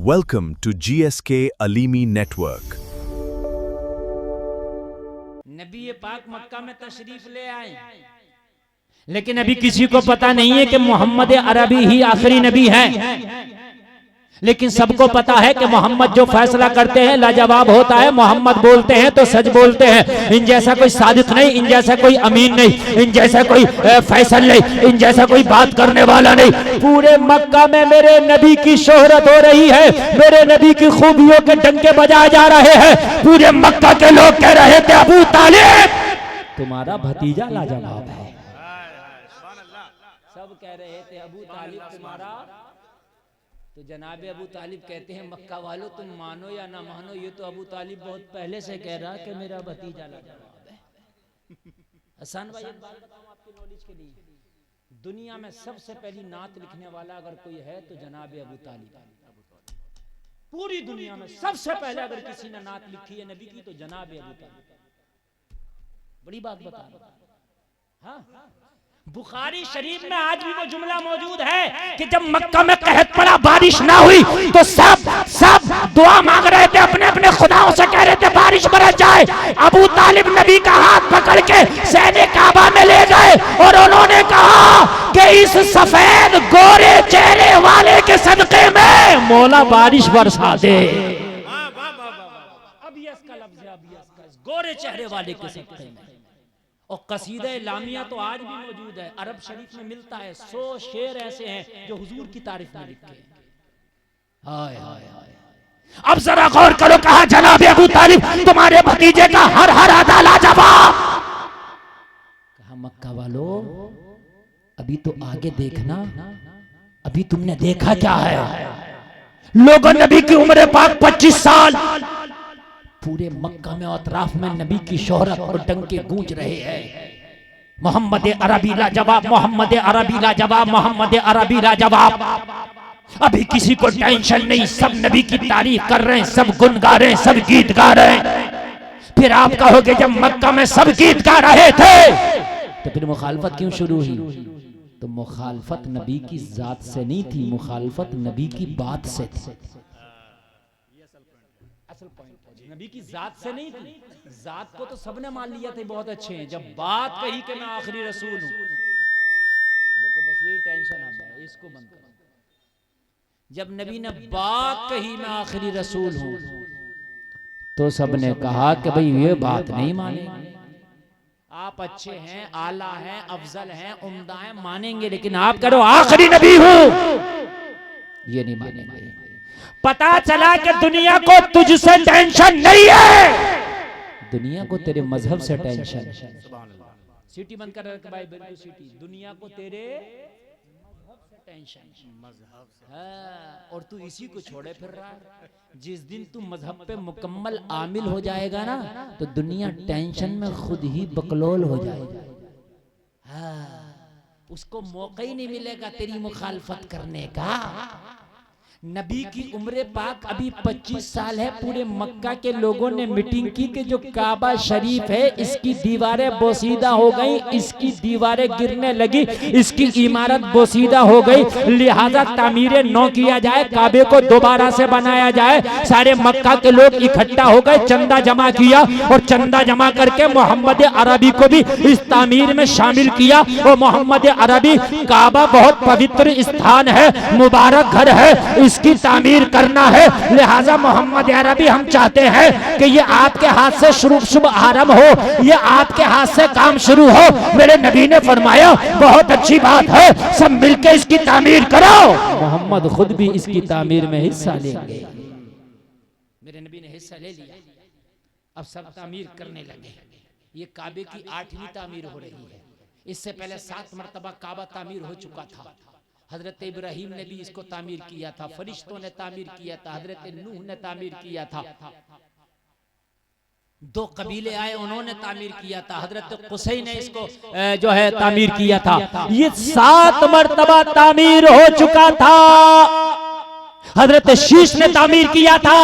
Welcome to GSK Alimi Network. नबी पाक मक्का में तशरीफ ले आए, लेकिन अभी किसी को पता नहीं है कि मोहम्मद अरबी ही आखिरी नबी है। लेकिन सबको पता है कि मोहम्मद जो फैसला करते हैं लाजवाब होता है। मोहम्मद बोलते हैं तो सच बोलते हैं। इन जैसा कोई सादिक नहीं, इन जैसा कोई अमीन नहीं, इन जैसा कोई फैसल नहीं, इन जैसा कोई बात करने वाला नहीं। पूरे मक्का में मेरे नबी की शोहरत हो रही है, मेरे नबी की खूबियों के डंके बजाए जा रहे हैं। पूरे मक्का के लोग कह रहे थे अबू तालिब तुम्हारा भतीजा लाजवाब है। सब कह रहे थे अबू तालिब तुम्हारा, तो जनाब अबू तालिब कहते हैं मक्का वालों तुम मानो या ना मानो, ये तो अबू तालिब बहुत पहले से कह रहा कि मेरा भतीजा लाजवाब है। हसन भाई एक बात बताऊं आपकी नॉलेज के लिए, दुनिया में सबसे पहली नात लिखने वाला अगर कोई है तो जनाब अबू तालिब। पूरी दुनिया में सबसे पहले अगर किसी ने नात लिखी है नबी की तो जनाब अबू तालिब। बड़ी बात बता रहा। हाँ, बुखारी शरीफ में आज भी वो जुमला मौजूद है कि जब मक्का में कहत पड़ा, बारिश ना हुई, तो सब दुआ मांग रहे थे, अपने अपने खुदाओं से कह रहे थे बारिश बरस जाए। अबू तालिब नबी का हाथ पकड़ के सहने काबा में ले गए और उन्होंने कहा कि इस सफेद गोरे चेहरे वाले के सदके में मौला बारिश बरसा दे। अबियस का लफ्ज़ है, अबियस का, गोरे चेहरे वाले के सदके में। और कसीदा लामिया तो आज भी मौजूद है, अरब शरीफ में मिलता है। 100 शेर ऐसे हैं जो हुजूर की तारीफ में लिखे हैं। हाय हाय हाय। अब जरा गौर करो, कहा जनाब अबू तालिब तुम्हारे भतीजे का हर हर अदा लाजवाब। कहा मक्का वालों अभी तो आगे देखना, अभी तुमने देखा क्या है। लोगों नबी की उम्र पाक 25 साल, पूरे मक्का में और अतराफ में नबी की शोहरत और डंके गूंज रहे हैं। मोहम्मद अरबी लाजवाब, मोहम्मद अरबी लाजवाब, मोहम्मद अरबी लाजवाब। अभी किसी को टेंशन नहीं, सब नबी की तारीफ कर रहे हैं, सब गुन गा रहे हैं, सब गीत गा रहे हैं। फिर आप कहोगे जब मक्का में सब गीत गा रहे थे तो फिर मुखालफत क्यों शुरू हुई? तो मुखालफत नबी की जात से नहीं थी, मुखालफत नबी की बात से थी। नबी की जात से नहीं थी, जात को तो सबने मान लिया था बहुत अच्छे हैं। जब बात कही कि मैं आखिरी रसूल हूं, देखो बस यही टेंशन आता है, इसको बंद करो। जब नबी ने बात कही मैं आखिरी रसूल हूं, तो सबने कहा कि भाई ये बात नहीं मानेंगे, आप अच्छे हैं, आला हैं, अफजल हैं, उम्दा हैं, मानेंगे, लेकिन आप करो आखिरी नबी हूं, ये नहीं मानेंगे। पता चला कि दुनिया को तुझसे टेंशन नहीं है, दुनिया को तेरे मजहब से टेंशन है। सीटी बंद कर रखे भाई, बिल्कुल सीटी। दुनिया को तेरे मजहब से टेंशन, मजहब से। हाँ, और तू इसी को छोड़े फिर रहा है। जिस दिन तू मजहब पे मुकम्मल आमिल हो जाएगा ना, तो दुनिया टेंशन में खुद ही बकलोल हो जाएगी। हाँ, उसको मौका ही नहीं मिलेगा तेरी मुखालफत करने का। नबी की उम्र पाक अभी 25 साल है। पूरे मक्का के लोगों ने मीटिंग की कि जो काबा शरीफ है इसकी दीवारें बोसीदा हो गई, इसकी दीवारें गिरने लगी, इसकी इमारत बोसीदा हो गई, लिहाजा तामीर नौ किया जाए, काबे को दोबारा से बनाया जाए। सारे मक्का के लोग इकट्ठा हो गए, चंदा जमा किया और चंदा जमा करके मोहम्मद अरबी को भी इस तामीर में शामिल किया। और मोहम्मद अरबी, काबा बहुत पवित्र स्थान है, मुबारक घर है, इसकी तामीर करना है, लिहाजा मोहम्मद अरबी हम चाहते हैं कि ये आपके हाथ से शुभ आरंभ हो, ये आपके हाथ से काम शुरू हो। मेरे नबी ने फरमाया बहुत अच्छी बात है, सब मिलकर इसकी तामीर करो। मोहम्मद खुद भी इसकी तामीर में हिस्सा लेंगे। मेरे नबी ने हिस्सा ले लिया, अब सब तामीर करने लगे। ये काबे की 8वीं तामीर हो रही है। इससे पहले 7 मरतबा काबा तामीर हो चुका था। हजरत इब्राहिम ने भी इसको तामीर किया था, फरिश्तों ने तामीर किया था, हजरत नूह ने तामीर किया था, 2 कबीले आए उन्होंने तामीर किया था, हजरत कुसै ने इसको जो है तामीर किया था। ये 7 मरतबा तामीर हो चुका था। हजरत शीश ने तामीर किया था।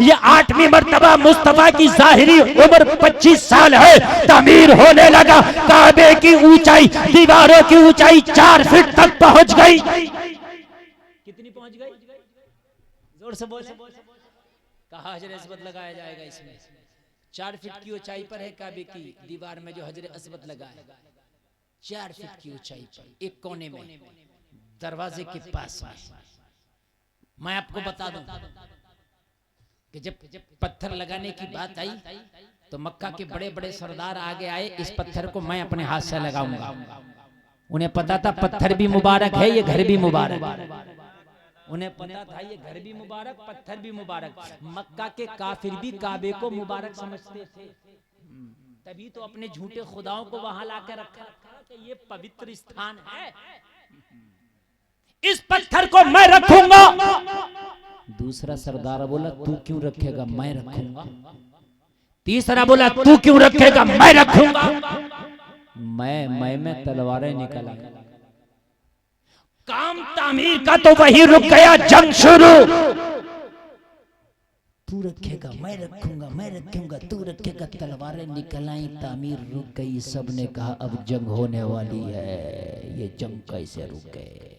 ये 8वीं मर्तबा मुस्तफा की जाहिरी उम्र 25 साल है, तामीर होने लगा। काबे की ऊंचाई, दीवारों की ऊंचाई 4 फीट तक पहुंच गई। कितनी पहुंच गई? जोर से बोले। कहा हजर अस्वद लगाया जाएगा इसमें। 4 फीट की ऊंचाई पर है काबे की दीवार में जो हजर अस्वद लगा है, 4 फीट की ऊंचाई पर, एक कोने में दरवाजे के पास में। मैं आपको बता दूं कि जब पत्थर लगाने की बात आई तो मक्का के बड़े बड़े सरदार आगे आए, इस पत्थर को मैं अपने हाथ से लगाऊंगा। उन्हें पता था पत्थर भी मुबारक है, ये घर भी मुबारक। उन्हें पता था ये घर भी मुबारक, पत्थर भी मुबारक। मक्का के काफिर भी काबे को मुबारक समझते थे, तभी तो अपने झूठे खुदाओं को वहां लाकर रखा कि ये पवित्र स्थान है, इस पत्थर को मैं रखूंगा। दूसरा सरदार बोला तू क्यों रखेगा, मैं रखूंगा। तीसरा बोला तू क्यों रखेगा, मैं रखूंगा। मैं तलवारें निकल आई। काम तामीर का तो वही रुक गया, जंग शुरू। तू रखेगा मैं रखूंगा, मैं रखूंगा तू रखेगा, तलवारें निकल आई, तामीर रुक गई। सबने कहा अब जंग होने वाली है, ये जंग कैसे रुक गए।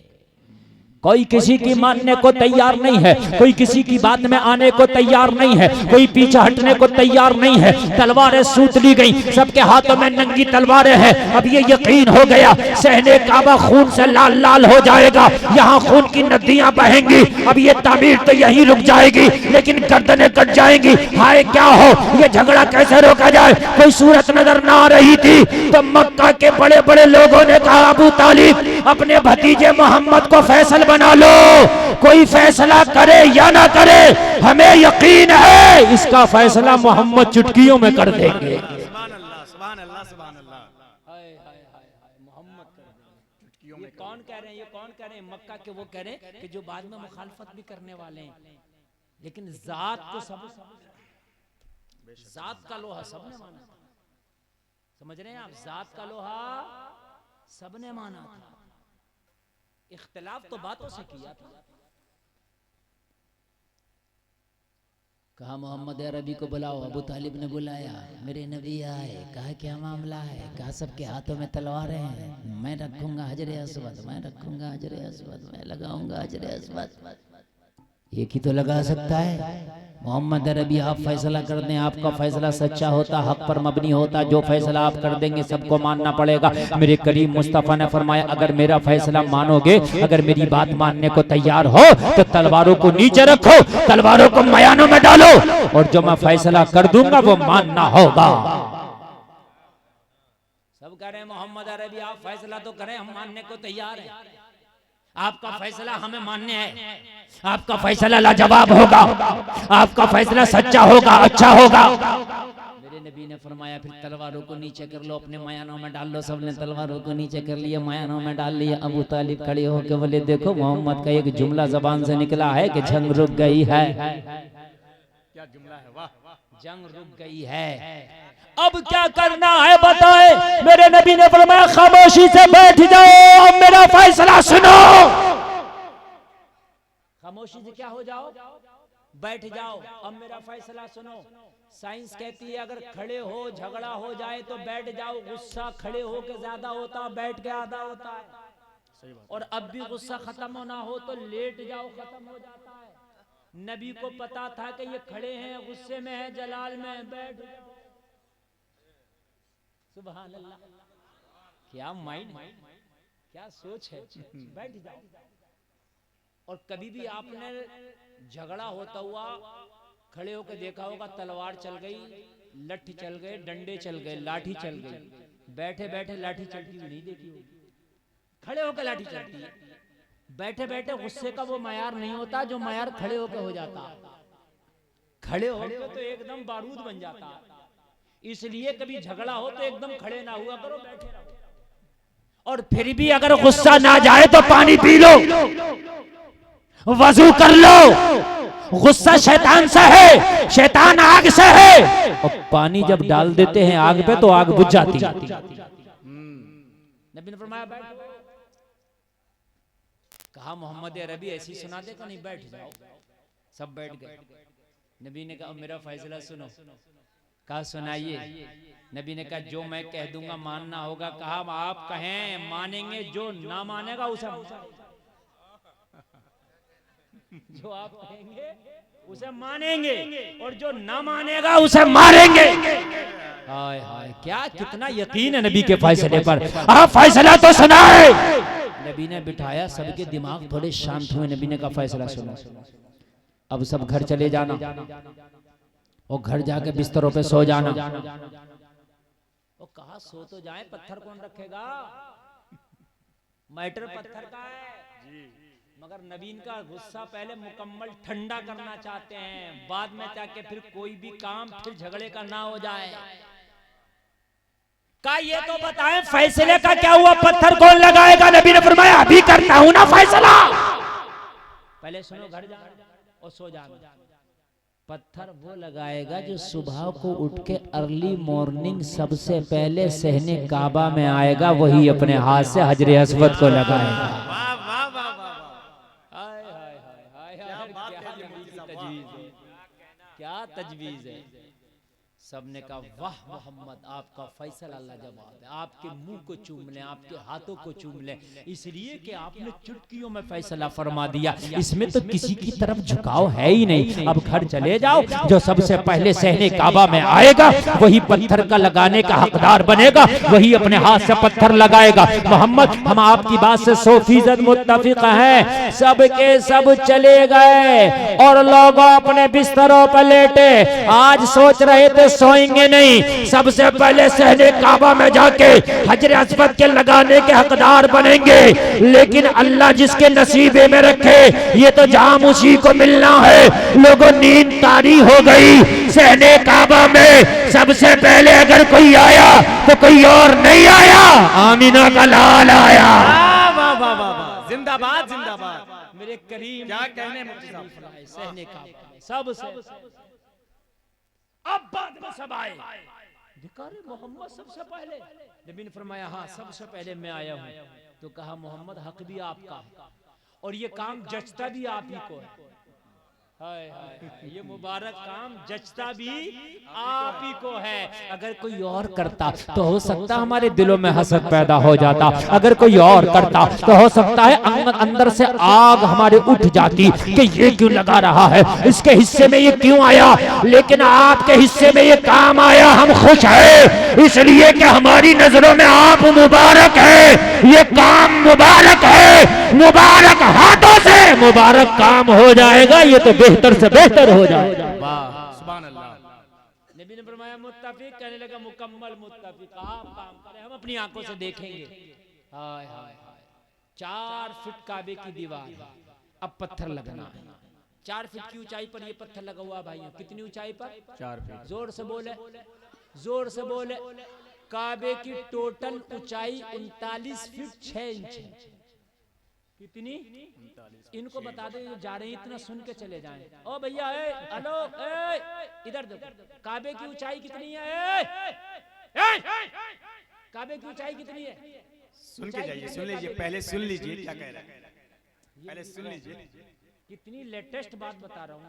कोई किसी की मानने को तैयार नहीं है, कोई किसी की बात में आने को तैयार नहीं है, कोई पीछे हटने को तैयार नहीं है। तलवारें सूत ली गई, सबके हाथों में नंगी तलवारें हैं। अब ये यकीन हो गया सहने काबा खून से लाल लाल हो जाएगा, यहाँ खून की नदियां बहेंगी। अब ये तामीर तो यहीं रुक जाएगी, लेकिन गर्दनें कट जाएंगी। हाय क्या हो, ये झगड़ा कैसे रोका जाए। कोई सूरत नजर ना आ रही थी तो मक्का के बड़े बड़े लोगों ने कहा अबू तालिब अपने भतीजे मोहम्मद को फैसल बना लो। कोई फैसला करे या ना करे, हमें यकीन है इसका फैसला मोहम्मद चुटकियों में कर देंगे। सुभान अल्लाह, सुभान अल्लाह, सुभान अल्लाह। हाय हाय हाय हाय, मोहम्मद कर देंगे चुटकियों में। ये कौन कह रहे हैं, ये कौन कह रहे हैं? मक्का के वो कह रहे हैं कि जो बाद में मुखालफत भी करने वाले हैं, लेकिन जात को सब, जात का लोहा सबने माना था। समझ रहे हैं आप, जात का लोहा सबने माना था। इख्तिलाफ तो बातों से किया था। कहा मोहम्मद अरबी को बुलाओ। अबू तालिब ने बुलाया, मेरे नबी आए। कहा क्या मामला है? कहा सबके हाथों में तलवारें हैं, मैं रखूंगा हजरे अस्वद, मैं रखूंगा हजरे अस्वद, मैं लगाऊंगा हजरे अस्वद। एक ही तो लगा सकता है। मोहम्मद अरबी आप फैसला कर दें, आपका फैसला सच्चा होता, हक पर मबनी होता। जो फैसला आप कर देंगे सबको मानना पड़ेगा। मेरे करीम मुस्तफ़ा ने फरमाया अगर मेरा फैसला मानोगे, अगर मेरी बात मानने को तैयार हो तो तलवारों को नीचे रखो, तलवारों को मयानों में डालो, और जो मैं फैसला कर दूंगा वो मानना होगा। सब कह रहे हैं मोहम्मद अरबी आप फैसला तो करें, हम मानने को तैयार हैं। आपका फैसला हमें मान्य है, आपका फैसला लाजवाब होगा, आपका फैसला सच्चा होगा, अच्छा होगा। मेरे नबी ने फरमाया फिर तलवारों को नीचे कर लो, अपने मयानों में डाल लो। सबने तलवारों को नीचे कर लिया, मयानों में डाल लिया। अबू तालिब खड़े होकर बोले देखो मोहम्मद का एक जुमला जबान से निकला है कि जंग रुक गई है। क्या जुमला है, वाह, जंग रुक गई है, अब क्या करना है बताए। मेरे नबी ने फरमाया खामोशी से बैठ जाओ, अब मेरा फैसला सुनो। खामोशी से क्या हो जाओ, बैठ जाओ, अब मेरा फैसला सुनो। साइंस कहती है अगर खड़े हो झगड़ा हो जाए तो बैठ जाओ, गुस्सा खड़े हो के ज्यादा होता, बैठ के आधा होता है। सही बात। और अब भी गुस्सा खत्म होना हो तो लेट जाओ, खत्म हो जाता है। नबी को पता था कि ये खड़े हैं, गुस्से में है, जलाल में, बैठ जाओ। सुभान अल्लाह, क्या माइंड, क्या सोच है, बैठ जाओ। और कभी भी आपने झगड़ा होता हुआ खड़े होकर देखा होगा, तलवार चल गई, लट्ठी चल गए, डंडे चल गए, लाठी चल गई, बैठे बैठे लाठी चलती हुई नहीं देखी होगी। खड़े होकर लाठी चलती है। बैठे बैठे गुस्से का वो मयार नहीं होता जो मयार खड़े होकर हो जाता। खड़े होकर तो एकदम बारूद बन जाता। इसलिए कभी झगड़ा हो तो एकदम खड़े ना हुआ करो, बैठे रहो। और फिर भी अगर गुस्सा ना जाए तो पानी पी लो, वजू कर लो। गुस्सा शैतान से है, शैतान आग से है, और पानी जब डाल देते हैं आग पे तो आग बुझ जाती। नबी ने फरमाया बैठ। कहा मोहम्मद अरबी ऐसी सुना दे, नहीं बैठ जाओ। सब बैठ गए। नबी ने कहा मेरा फैसला सुनो। कहा सुनाइए। नबी ने कहा जो मैं कह दूंगा मानना होगा। कहा आप कहें मानेंगे, जो ना मानेगा उसे जो आप कहेंगे उसे मानेंगे और जो ना मानेगा उसे मारेंगे। हाय हाय, क्या कितना यकीन है नबी के फैसले पर। आप फैसला तो सुनाए। नबी ने बिठाया, सबके दिमाग थोड़े शांत हुए। नबी ने कहा फैसला सुनो, अब सब घर चले जाना और घर जाके बिस्तरों पे सो जाना। वो कहा सो तो जाए, पत्थर कौन रखेगा, मैटर पत्थर का है। मगर नबीन का गुस्सा पहले मुकम्मल ठंडा करना चाहते हैं, बाद में जाके फिर कोई भी काम फिर झगड़े का ना हो जाए। का ये तो बताएं फैसले का क्या हुआ, पत्थर कौन लगाएगा। नबी ने फरमाया अभी करता हूं ना फैसला, पहले सुनो, घर जा और सो जाना। पत्थर वो लगाएगा जो सुबह को उठ के अर्ली मॉर्निंग सबसे पहले सहने काबा में आएगा, वही अपने हाथ से हजरे अस्वद को लगाएगा। वाह वाह वाह वाह वाह, हाय हाय हाय हाय, क्या तजवीज है। सबने कहा वाह मोहम्मद, आपका फैसला लाजवाब है, आपके मुंह को चूम लें, आपके हाथों को चूम लें, इसलिए कि आपने चुटकियों में फैसला फरमा दिया, इसमें तो किसी की तरफ झुकाव है ही नहीं। अब घर चले जाओ, जो सबसे पहले सहने काबा में आएगा वही पत्थर का लगाने का हकदार बनेगा, वही अपने हाथ से पत्थर लगाएगा। मोहम्मद, हम आपकी बात से 100% मुत्तफिक हैं। सब के सब चले गए और लोग अपने बिस्तरों पर लेटे। आज सोच रहे थे सोएंगे नहीं, सबसे पहले सहने काबा में जाके हजरे अस्वद के लगाने के हकदार बनेंगे। लेकिन अल्लाह जिसके नसीबे में रखे, ये तो जाम उसी को मिलना है। लोगों, नींद तारी हो गई। सहने काबा में सबसे पहले अगर कोई आया तो कोई और नहीं आया, आमीना का लाल आया। वाह वाह वाह वाह, जिंदाबाद जिंदाबाद। मेरे करीम क्या कहने मुफ्ती साहब, सहने काबा सब अब बाद में सब आए। धिक्कार मोहम्मद सबसे पहले। नबी ने फरमाया हाँ सबसे पहले मैं आया हूँ। तो कहा मोहम्मद हक भी आपका है और ये काम जचता भी आप ही को है। हाय हाय, ये मुबारक काम जचता भी आप ही को है। अगर कोई और करता तो हो सकता हमारे दिलों में हसद पैदा हो जाता, अगर कोई और करता तो हो सकता है अंदर से आग हमारे उठ जाती कि ये क्यों लगा रहा है, इसके हिस्से में ये क्यों आया। लेकिन आपके हिस्से में ये काम आया, हम खुश हैं इसलिए कि हमारी नजरों में आप मुबारक है, ये काम मुबारक है। मुबारक हाथों से मुबारक काम हो जाएगा, ये तो बेहतर से बेहतर हो जाएगा। वाह सुभान अल्लाह। नबी ने फरमाया मुत्तफिक, कहने लगा मुकम्मल मुत्तफिक, आप काम करें हम अपनी आंखों से देखेंगे। हाय हाय हाय, 4 फीट काबे की दीवार, अब पत्थर लगना है। 4 फीट की ऊंचाई पर ये पत्थर लगा हुआ भाइयों। कितनी ऊंचाई पर? 4 फीट। जोर से बोले, जोर से बोले। काबे की टोटल ऊंचाई 39 फीट 6 इंच है। कितनी? इनको बता दे जो जा रहे हैं, इतना सुन के चले जाएं। ओ भैया, हेलो, इधर देखो, काबे की ऊंचाई कितनी है? काबे की ऊंचाई कितनी है? सुन के जाइए, सुन लीजिए, पहले सुन लीजिए क्या कह रहा है, पहले सुन लीजिए। कितनी लेटेस्ट बात बता रहा हूँ,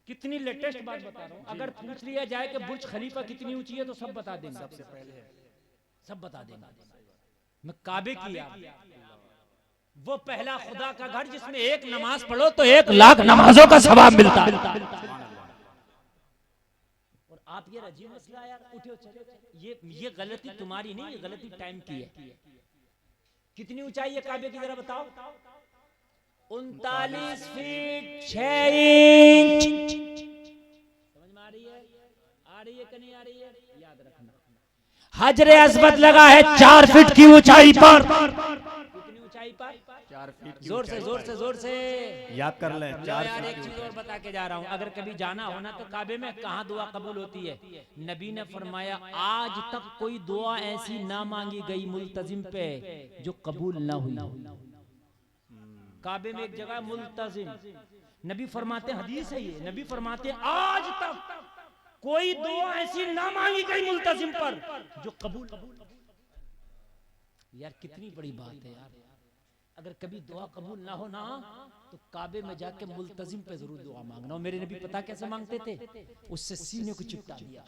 कितनी लेटेस्ट बात बता रहा हूँ। अगर पूछ लिया जाए कि बुर्ज खलीफा कितनी ऊंची है तो सब बता देंगे, सबसे पहले सब बता देंगे। मैं काबे की, वो पहला खुदा का घर जिसमें एक नमाज पढ़ो तो 1 लाख नमाजों का सवाब मिलता है। और आप ये अजीब मसला यार, उठो चलो, ये गलती तुम्हारी नहीं, ये गलती टाइम की है। कितनी ऊंचाई है काबे की, जरा बताओ? 39 फीट 6 इंच। समझ में आ रही है? आ रही है कि नहीं आ रही है? याद रखना, हजरे अस्वद लगा है 4 फीट की ऊंचाई पर। कितनी ऊंचाई पर? 4 फीट। जोर से जोर से जोर से याद कर ले। यार एक चीज और बता के जा रहा हूँ, अगर कभी जाना होना तो काबे में कहाँ दुआ कबूल होती है। नबी ने फरमाया आज तक कोई दुआ ऐसी ना मांगी गई मुल्तजिम पे जो कबूल ना हुई। काबे में एक जगह मुल्तजिम, नबी फरमाते, हदीस है ये, नबी फरमाते आज तक कोई दुआ ऐसी ना मांगी गई मुल्तजिम पर जो कबूल। यार कितनी बड़ी बात है यार। अगर कभी दुआ कबूल ना हो ना तो काबे में जाके मुल्तजिम पे जरूर दुआ मांगना। और मेरे नबी पता कैसे मांगते थे? उससे सीने को चिपटा दिया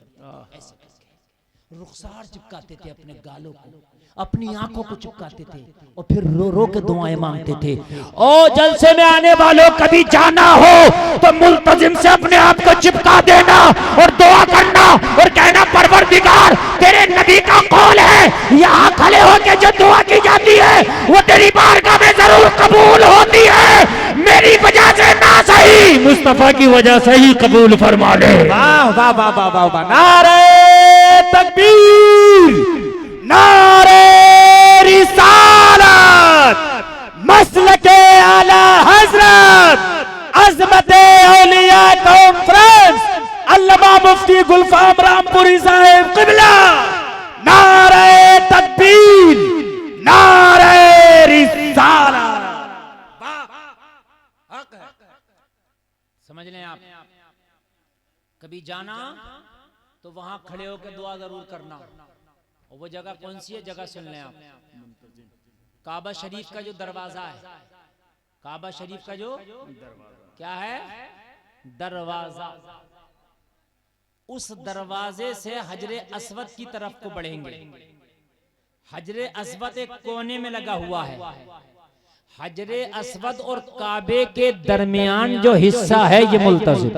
ऐसे करके, रुखसार चिपकाते थे अपने गालों को, अपनी आंखों को चिपकाते थे और फिर रो रो के दुआएं मांगते थे। ओ जलसे में आने वालों, कभी जाना हो तो मुल्तजिम से अपने आप को चिपका देना और दुआ करना और कहना परवरदिगार तेरे नबी का कौल है, यहाँ खड़े होके जो दुआ की जाती है वो तेरी बारगाह में जरूर कबूल होती है। मेरी वजह से ना सही, मुस्तफा की वजह से ही कबूल फरमा ले। वाह वाह वाह वाह वाह वाह, नारे तकबीर, नारे रिसालत, मसलके आला हजरत, अज़मते औलिया कॉन्फ्रेंस, अल्लामा मुफ्ती गुलफाम रामपुरी साहिब क़िबला, नारे तकबीर, नारे रिसालत। समझ लें आप, कभी जाना तो वहां खड़े होकर दुआ जरूर करना। और वो जगह कौन सी है, जगह सुन लें आप, काबा शरीफ का जो दरवाजा है, काबा शरीफ का जो क्या है दरवाजा, उस दरवाजे से हजरे अस्वद की तरफ को बढ़ेंगे। हजरे अस्वद एक कोने में लगा हुआ है। हजरे अस्वद और काबे के दरमियान जो हिस्सा है ये मुल्तज़िम,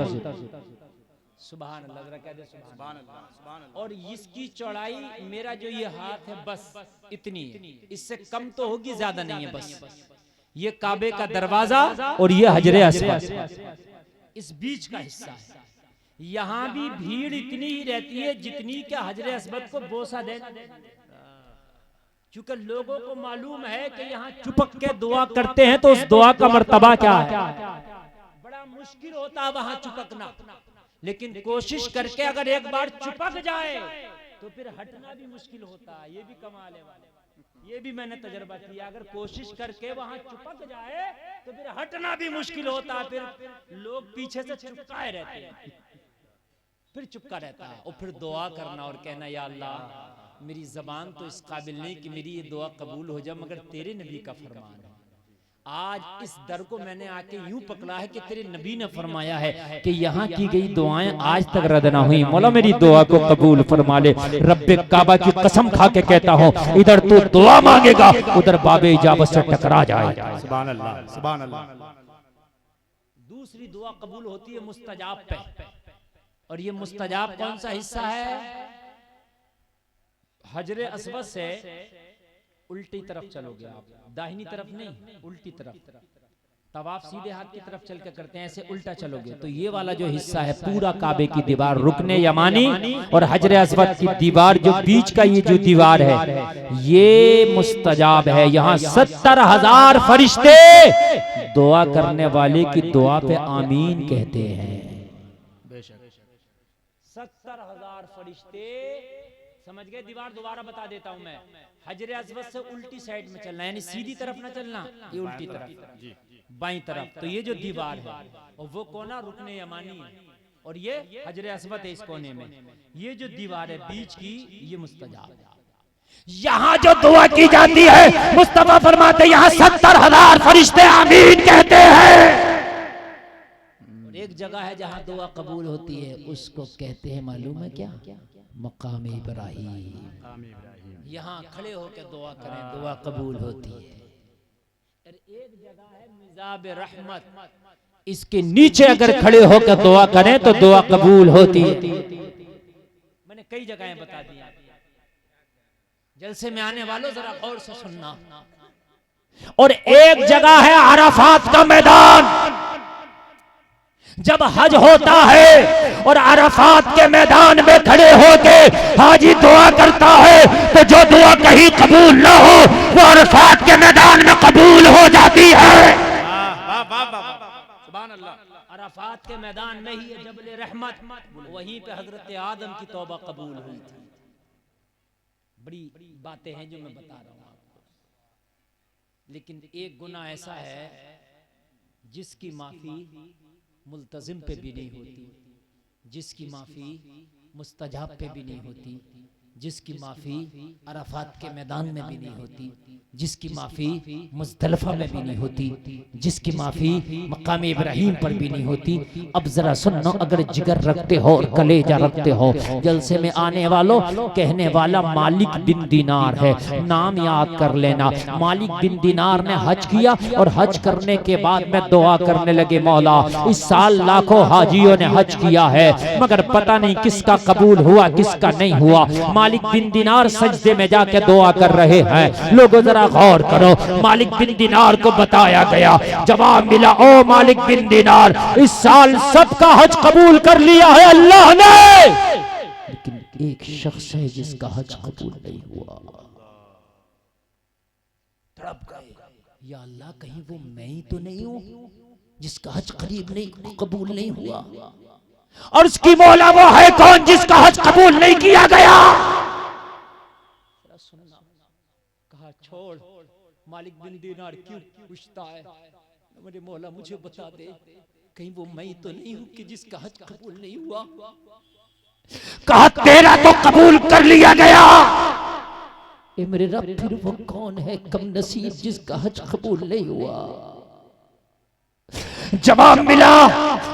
सुभान अल्लाह, जरा कह दे सुभान अल्लाह। और इसकी चौड़ाई मेरा जो ये हाथ है बस इतनी है, इससे कम तो होगी, ज्यादा नहीं है। बस ये काबे का दरवाजा और ये हजरे अस्वद इस बीच का हिस्सा है। यहाँ भी भीड़ इतनी ही रहती है जितनी क्या हजरे अस्वद को बोसा दे, क्योंकि लोगों को मालूम है कि यहाँ चुपक के दुआ करते हैं तो उस दुआ का मर्तबा क्या है। बड़ा मुश्किल होता है वहां चुपकना, लेकिन कोशिश करके अगर एक बार चिपक जाए तो फिर हटना भी मुश्किल होता है। ये भी कमाल है, ये भी मैंने तजर्बा किया। अगर कोशिश करके वहां चिपक जाए तो फिर हटना भी मुश्किल होता है। फिर लोग पीछे से चिपकाए रहते हैं, फिर चिपका रहता है। और फिर दुआ करना और कहना या अल्लाह मेरी जबान तो इस काबिल नहीं कि मेरी ये दुआ कबूल हो जाए, मगर तेरे नबी का फरमान है। आज इस दर को मैंने आके यूं पकड़ा है कि तेरे नबी ने फरमाया है कि यहाँ की गई दुआएं आज तक रद्द ना हुई। मौला मेरी दुआ को कबूल फरमा ले। रब्बे काबा की कसम खा के कहता हूँ, इधर तू दुआ मांगेगा उधर बाबे इजाबत से टकरा जाएगा। सुभान अल्लाह, सुभान अल्लाह। दूसरी दुआ कबूल होती है मुस्तजाब पे, और ये मुस्तजाब कौन सा हिस्सा है? हजरे अस्वद से उल्टी तरफ चलोगे आप, दाहिनी तरफ नहीं, उल्टी तरफ। तवाफ सीधे हाथ की तरफ चल के करते हैं, ऐसे उल्टा चलोगे तो ये वाला जो हिस्सा है पूरा काबे की दीवार, रुकने यमानी और हजरे अस्वद की दीवार, जो बीच का ये जो दीवार है ये मुस्तजाब है। यहाँ 70,000 फरिश्ते दुआ करने वाले की दुआ पे आमीन कहते हैं। 70,000 फरिश्ते, समझ गए? दीवार दोबारा बता देता हूं मैं। हजरे अस्वद से उल्टी साइड में चलना, यानी सीधी तरफ ना चलना, ये उल्टी तरफ, बाईं तरफ। तो ये जो दीवार है और वो कोना रुकने यमानी है, और ये हजरे अस्वद है इस कोने में। ये जो दीवार है बीच की, ये मुस्तजाब है। यहाँ जो दुआ की जाती है मुस्तफा फरमाते यहाँ 70,000 फरिश्ते आमीन कहते हैं। एक जगह है जहाँ दुआ कबूल होती है, उसको कहते हैं मालूम है क्या? मकाम इब्राहीम। यहाँ खड़े होकर दुआ करें, दुआ कबूल होती है। एक जगह है मिज़ाब रहमत, इसके नीचे अगर खड़े होकर दुआ करें तो दुआ कबूल होती है। मैंने कई जगहें बता दी, जलसे में आने वालों जरा गौर से सुनना। और एक जगह है अराफात का मैदान। जब हज होता है और अराफात के मैदान में खड़े होके हाजी दुआ करता है तो जो दुआ कहीं कबूल ना हो वो अराफात के मैदान में कबूल हो जाती है। सुभान अल्लाह। अराफात के मैदान में ही जबल रहमत, वहीं पे हजरत आदम की तौबा कबूल हुई थी। बड़ी बातें हैं जो मैं बता रहा हूँ आपको, लेकिन एक गुनाह ऐसा है जिसकी माफी मुल्तजिम पे भी नहीं होती, जिसकी माफी मुस्तजाब पे भी नहीं होती, जिसकी माफी अराफात के मैदान में भी नहीं होती, जिसकी माफी मुज़दलिफा में भी नहीं होती, जिसकी माफी मकाम इब्राहीम पर भी नहीं होती। अब जरा सुनो, अगर जिगर रखते हो और कलेजा रखते हो, जलसे में आने वालों, कहने वाला मालिक बिन दीनार है, नाम याद कर लेना। मालिक बिन दीनार ने हज किया और हज करने के बाद में दुआ करने लगे, मौला इस साल लाखों हाजियों ने हज किया है, मगर पता नहीं किसका कबूल हुआ किसका नहीं हुआ। मालिक बिन दीनार सजदे में जाके दुआ कर रहे हैं। लोगों जरा गौर करो, मालिक बिन दीनार को बताया गया, जवाब मिला, ओ मालिक बिन दीनार, इस साल सबका हज कबूल कर लिया है अल्लाह ने, लेकिन एक शख्स है जिसका हज कबूल नहीं हुआ। तड़प गए, या अल्लाह कहीं वो मैं ही तो नहीं हूं जिसका हज करीब नहीं कबूल नहीं हुआ। और उसकी मौला वो है कौन जिसका हज कबूल नहीं किया गया? सुनना, कहा छोड़, मालिक बिन दीनार क्यों पूछता है? मेरे मौला मुझे बता दे, कहीं वो मैं ही तो नहीं हूं कि जिसका हज कबूल नहीं हुआ? कहा तेरा तो कबूल कर लिया गया। ए मेरे रब, फिर वो कौन है कम नसीब जिसका हज कबूल नहीं हुआ? जवाब मिला,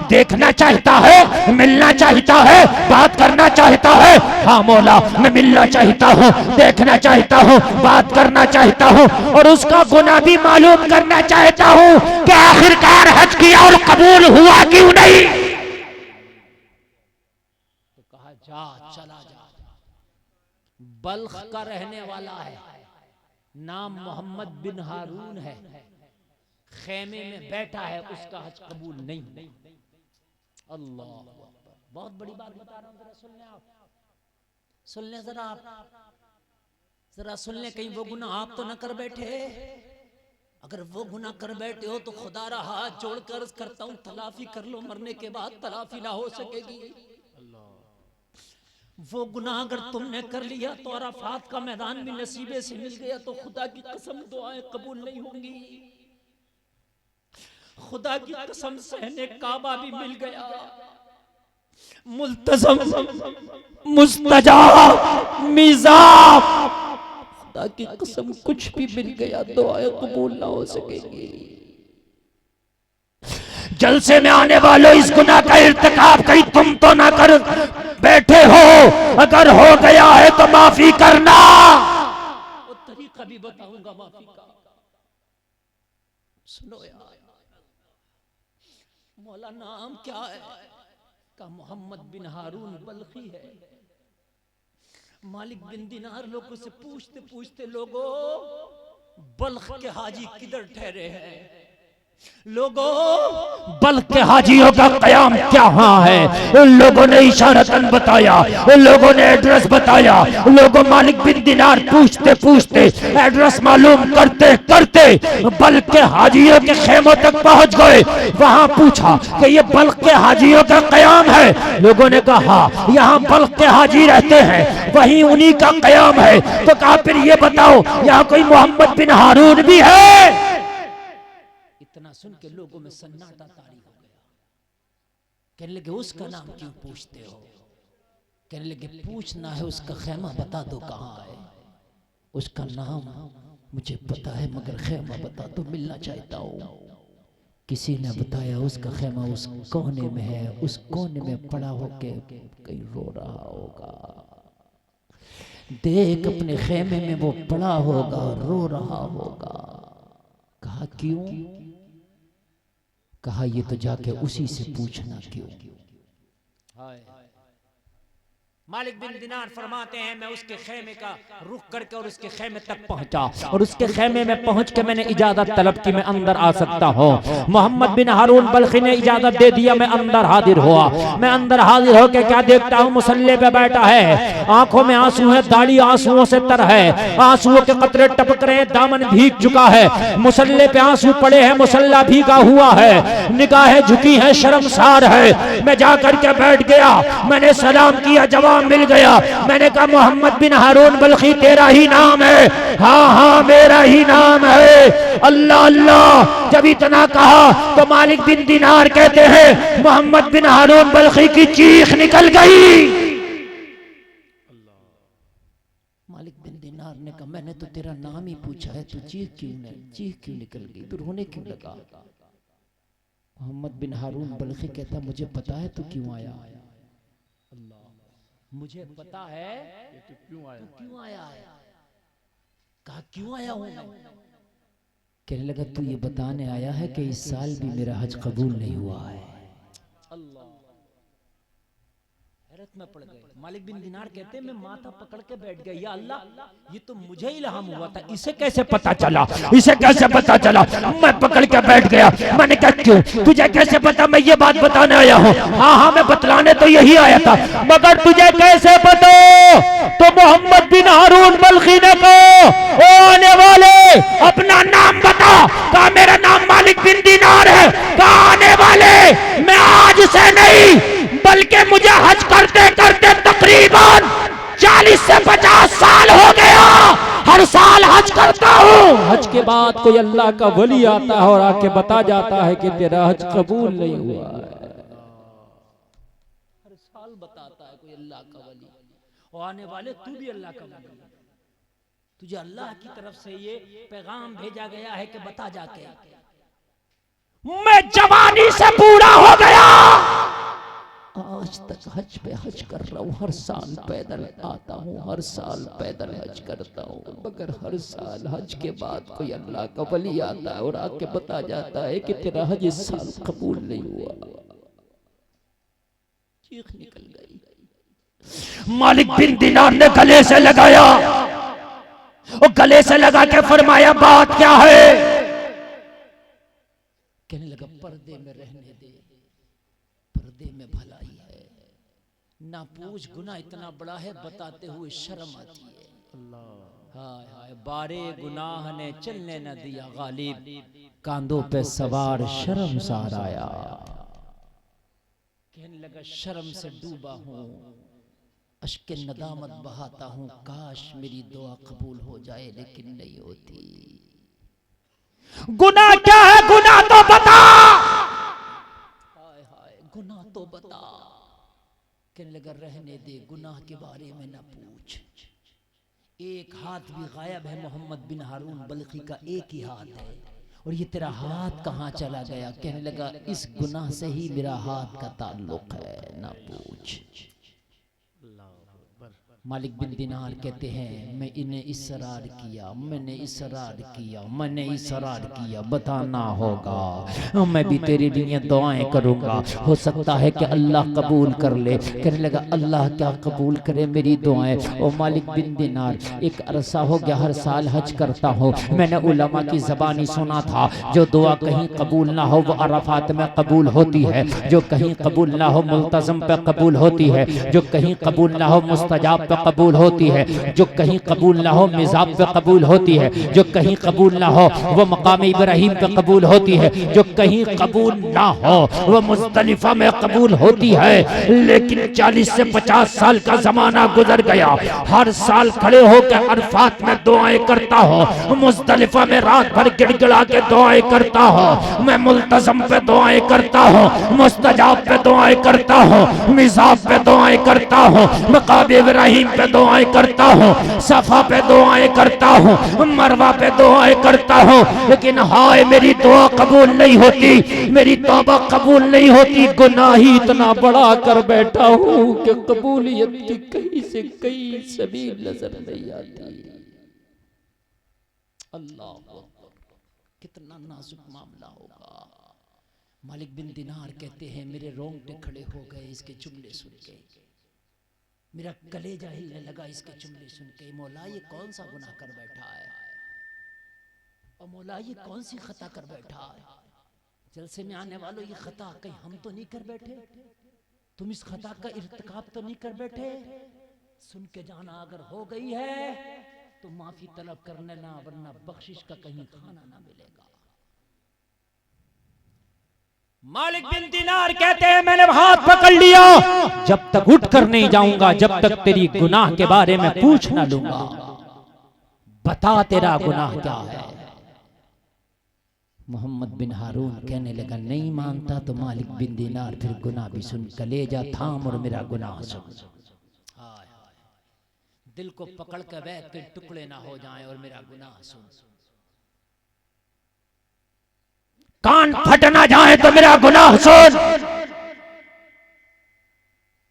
देखना चाहता है, मिलना चाहता है, बात करना चाहता है। हाँ मौला, मैं मिलना चाहता हूँ, देखना चाहता हूँ, बात करना चाहता हूँ, और उसका गुनाह भी मालूम करना चाहता हूँ कि आखिरकार हज किया और कबूल हुआ क्यों नहीं। तो कहा जा, चला जा। बल्ख का रहने वाला है, नाम मोहम्मद बिन हारून है, खेमे में बैठा है, उसका हज कबूल नहीं। अल्लाह, बहुत बड़ी बात बता रहा हूं, जरा सुन लें आप, सुन लें जरा आप, जरा सुन लें, कहीं वो गुनाह आप तो ना कर बैठे। अगर वो गुनाह कर बैठे हो तो खुदा रहा हाथ जोड़कर करता हूं, तलाफी कर लो, मरने के बाद तलाफी ना हो सकेगी। वो गुनाह अगर तुमने कर लिया तो अराफात का मैदान भी नसीबे से मिल गया तो खुदा की कसम दुआएं कबूल नहीं होंगी। खुदा की कसम सहने काबा भी मिल गया, मुल्तज़म मुस्तजाब मिज़ाब, खुदा की कसम कुछ भी मिल गया दुआएं कबूल ना हो सकेंगी। जलसे में आने वालों, इस गुनाह का इर्तिकाब कहीं तुम तो ना कर बैठे हो, अगर हो गया है तो माफी करना। वो तरीका भी बताऊंगा माफी का, सुनो यार। मौला नाम क्या है? का मोहम्मद बिन हारून बल्खी है। मालिक बिन दीनार लोगों से पूछते पूछते, लोगों बल्ख के हाजी किधर ठहरे हैं? लोगों बल्ख के हाजियों का कयाम क्या है? उन लोगों ने इशारतन बताया, उन लोगों ने एड्रेस बताया। लोगों मालिक बिन दीनार पूछते पूछते, एड्रेस मालूम करते करते बल्ख के हाजियों के खेमों तक पहुंच गए। वहां पूछा कि ये बल्ख के हाजियों का कयाम है? लोगों ने कहा यहाँ बल्ख के हाजी रहते हैं, वहीं उन्हीं का कयाम है। तो कहा फिर ये बताओ यहाँ कोई मोहम्मद बिन हारून भी है? इतना सुन के लोगों में सन्नाटा तारी हो गया। कहने लगे उसका नाम क्यों पूछते हो? कहने लगे पूछना है, उसका खेमा बता दो कहाँ है। उसका नाम मुझे पता है मगर खेमा बता दो, मिलना चाहता हूँ। किसी ने बताया उसका खेमा उस कोने में है, उस कोने में पड़ा होके कहीं रो रहा होगा। देख अपने खेमे में वो पड़ा होगा, रो रहा होगा। कहा क्यों? कहा ये तो जाके उसी से पूछना क्यों। मालिक बिन दीनार फरमाते हैं, मैं उसके खेमे का रुख करके और उसके खेमे तक पहुंचा, और उसके खेमे में पहुंच के मैंने इजाजत तलब की मैं अंदर आ सकता हूँ। मोहम्मद बिन हारून बल्खी ने इजाजत दे दिया, मैं अंदर हाजिर हुआ। मैं अंदर हाजिर होके क्या देखता हूँ, मुसल्ले पे बैठा है, आंखों में आंसू है, दाढ़ी आंसुओं से तर है, आंसुओं के कतरे टपक रहे, दामन भीग चुका है, मुसल्ले पे आंसू पड़े हैं, मुसल्ला भीगा हुआ है, निगाहें झुकी है, शर्मसार है। मैं जाकर के बैठ गया, मैंने सलाम किया, जवाब मिल गया। मैंने कहा मोहम्मद बिन हारून बल्खी तेरा ही नाम है? हाँ हाँ मेरा ही नाम है। अल्लाह अल्लाह, जब इतना कहा तो मालिक बिन दीनार कहते हैं मोहम्मद बिन हारून बल्खी की चीख निकल गई। मैंने तो तेरा नाम ही पूछा है, तू चीख क्यों निकल गई, तू रोने क्यों लगा? मोहम्मद बिन हारून बल्खी कहता मुझे पता है तू क्यों आया। अल्लाह, मुझे पता है तू क्यों आया है। कहा क्यों आया हूं मैं? कहने लगा तू ये बताने आया है कि इस साल भी मेरा हज कबूल नहीं हुआ है। अल्लाह, हैरत में पड़ गए। मालिक बिन दिनार कहते मैं माथा पकड़ के बैठ गया, या अल्लाह ये तो मुझे इल्हाम हुआ था, इसे कैसे पता चला, इसे कैसे पता चला? मैं पकड़ के बैठ गया। मैंने कहा क्यों, तुझे कैसे पता मैं ये बात बताने आया हूँ? हाँ मैं बतलाने तो यही आया था, मगर तुझे कैसे पता? तो मोहम्मद बिन हारून बल्खी ने कहा ओ आने वाले अपना नाम बता। कहा मेरा नाम मालिक बिन दिनार है। कहा आने वाले मैं आज से नहीं बल्कि मुझे हज करते करते तकरीबन 40 से 50 साल हो गया, हर साल हज करता हूँ। हज के बाद कोई अल्लाह का वली आता है और आके बता जाता है कि तेरा हज कबूल नहीं हुआ है। हर साल बताता है कोई अल्लाह का वली, और आने वाले तू भी अल्लाह का वली, तुझे अल्लाह की तरफ से ये पैगाम भेजा गया है कि बता जाके। मैं जवानी से पूरा हो गया, आज तक हज पे हज कर रहा हूँ, हर साल पैदल आता हूँ, हर साल पैदल हज करता हूँ, मगर हर साल हज के बाद कोई अल्लाह का वली आता है और आके बता जाता है कि तेरा हज इस साल कबूल नहीं हुआ। चीख निकल गई। मालिक बिन दिनार ने गले से लगाया और गले से लगा के फरमाया बात क्या है? कहने लगा पर्दे में रहने दे, पर्दे में भलाई है, ना पूछ गुनाह इतना बड़ा है बताते हुए शर्म आती है। हाय हाय बारे गुनाह ने चलने न दिया गालिब, कांधों पे सवार शर्मसार आया। कहने लगा शर्म से डूबा हूँ, अश्के नदामत बहाता हूँ, काश मेरी दुआ कबूल हो जाए लेकिन नहीं होती। गुनाह क्या है, गुनाह तो बता, हाय हाय गुनाह तो बता। कहने लगा रहने दे, गुनाह के बारे में ना पूछ। एक हाथ भी गायब है मोहम्मद बिन हारून बल्खी का, एक ही हाथ है, और ये तेरा हाथ कहाँ चला गया? कहने लगा इस गुनाह से ही मेरा हाथ का ताल्लुक है, ना पूछ। मालिक बिन दिनार कहते हैं मैं इन्हें इसरार किया, मैंने इसरार किया, मैंने इसरार किया, बताना होगा, मैं भी तेरे लिए दुआएं करूंगा, हो सकता है कि अल्लाह कबूल कर ले। कहने लगा अल्लाह क्या कबूल करे मेरी दुआएं? ओ मालिक बिन दिनार एक अरसा हो गया हर साल हज करता हूँ, मैंने उलमा की ज़बानी सुना था जो दुआ कहीं कबूल ना हो वो अरफात में कबूल होती है, जो कहीं कबूल ना हो मुल्तज़म पे कबूल होती है, जो कहीं कबूल ना हो मुस्तजाब पे कबूल होती है, जो कहीं कबूल ना हो मिजाब पे कबूल होती है, जो कहीं कबूल ना हो वो मकाम इब्राहिम पे कबूल होती है, जो कहीं कबूल ना हो वो मुज़दलिफा में कबूल होती है। लेकिन 40 से 50 साल का जमाना गुजर गया, हर साल खड़े होकर अरफात में दुआएं करता हूँ, मुज़दलिफा में रात भर गिड़गिड़ा के दुआएं करता हूँ, मैं मुल्तज़म पे दुआएं करता हूँ, मुस्तजाब पे दुआएं करता हूँ, मिजाब पे दुआएं करता हूँ, मकाम इब्राहिम पे दुआएं करता हूँ, सफा पे दुआएं करता हूँ, मरवा पे दुआएं करता हूँ, लेकिन हाय मेरी दुआ कबूल नहीं होती, मेरी तौबा कबूल नहीं होती। गुनाह ही इतना बड़ा कर बैठा हूँ कि कबूलियत की कहीं से कहीं सबील नजर नहीं आती। अल्लाह कितना नाजुक मामला होगा। मालिक बिन दिनार कहते हैं मेरे रोंगटे खड़े हो गए इसके जुमले सुन के, मेरा कलेजा हिलने लगा इसके जुमले सुन के। मौला ये कौन सा गुनाह कर बैठा है, और मौला ये कौन सी खता कर बैठा है? जलसे में आने वालों ये खता कहीं हम तो नहीं कर बैठे, तुम इस खता का इर्तिकाब तो नहीं कर बैठे? सुन के जाना अगर हो गई है तो माफी तलब करने ना, वरना बख्शिश का कहीं खाना ना मिलेगा। मालिक बिन दिनार कहते हैं मैंने हाथ पकड़ लिया, जब तक उठ कर नहीं जाऊंगा जब तक तेरी गुनाह के बारे में पूछ ना लूंगा, बता तेरा गुनाह क्या है। मोहम्मद बिन हारून कहने लगा नहीं मानता तो मालिक बिन दिनार फिर गुनाह भी सुन, कलेजा थाम और मेरा गुनाह सुन। दिल को पकड़ कर बैठ के टुकड़े ना हो जाएं और मेरा गुनाह सुन। कान फट ना जाए तो मेरा गुनाह सुन।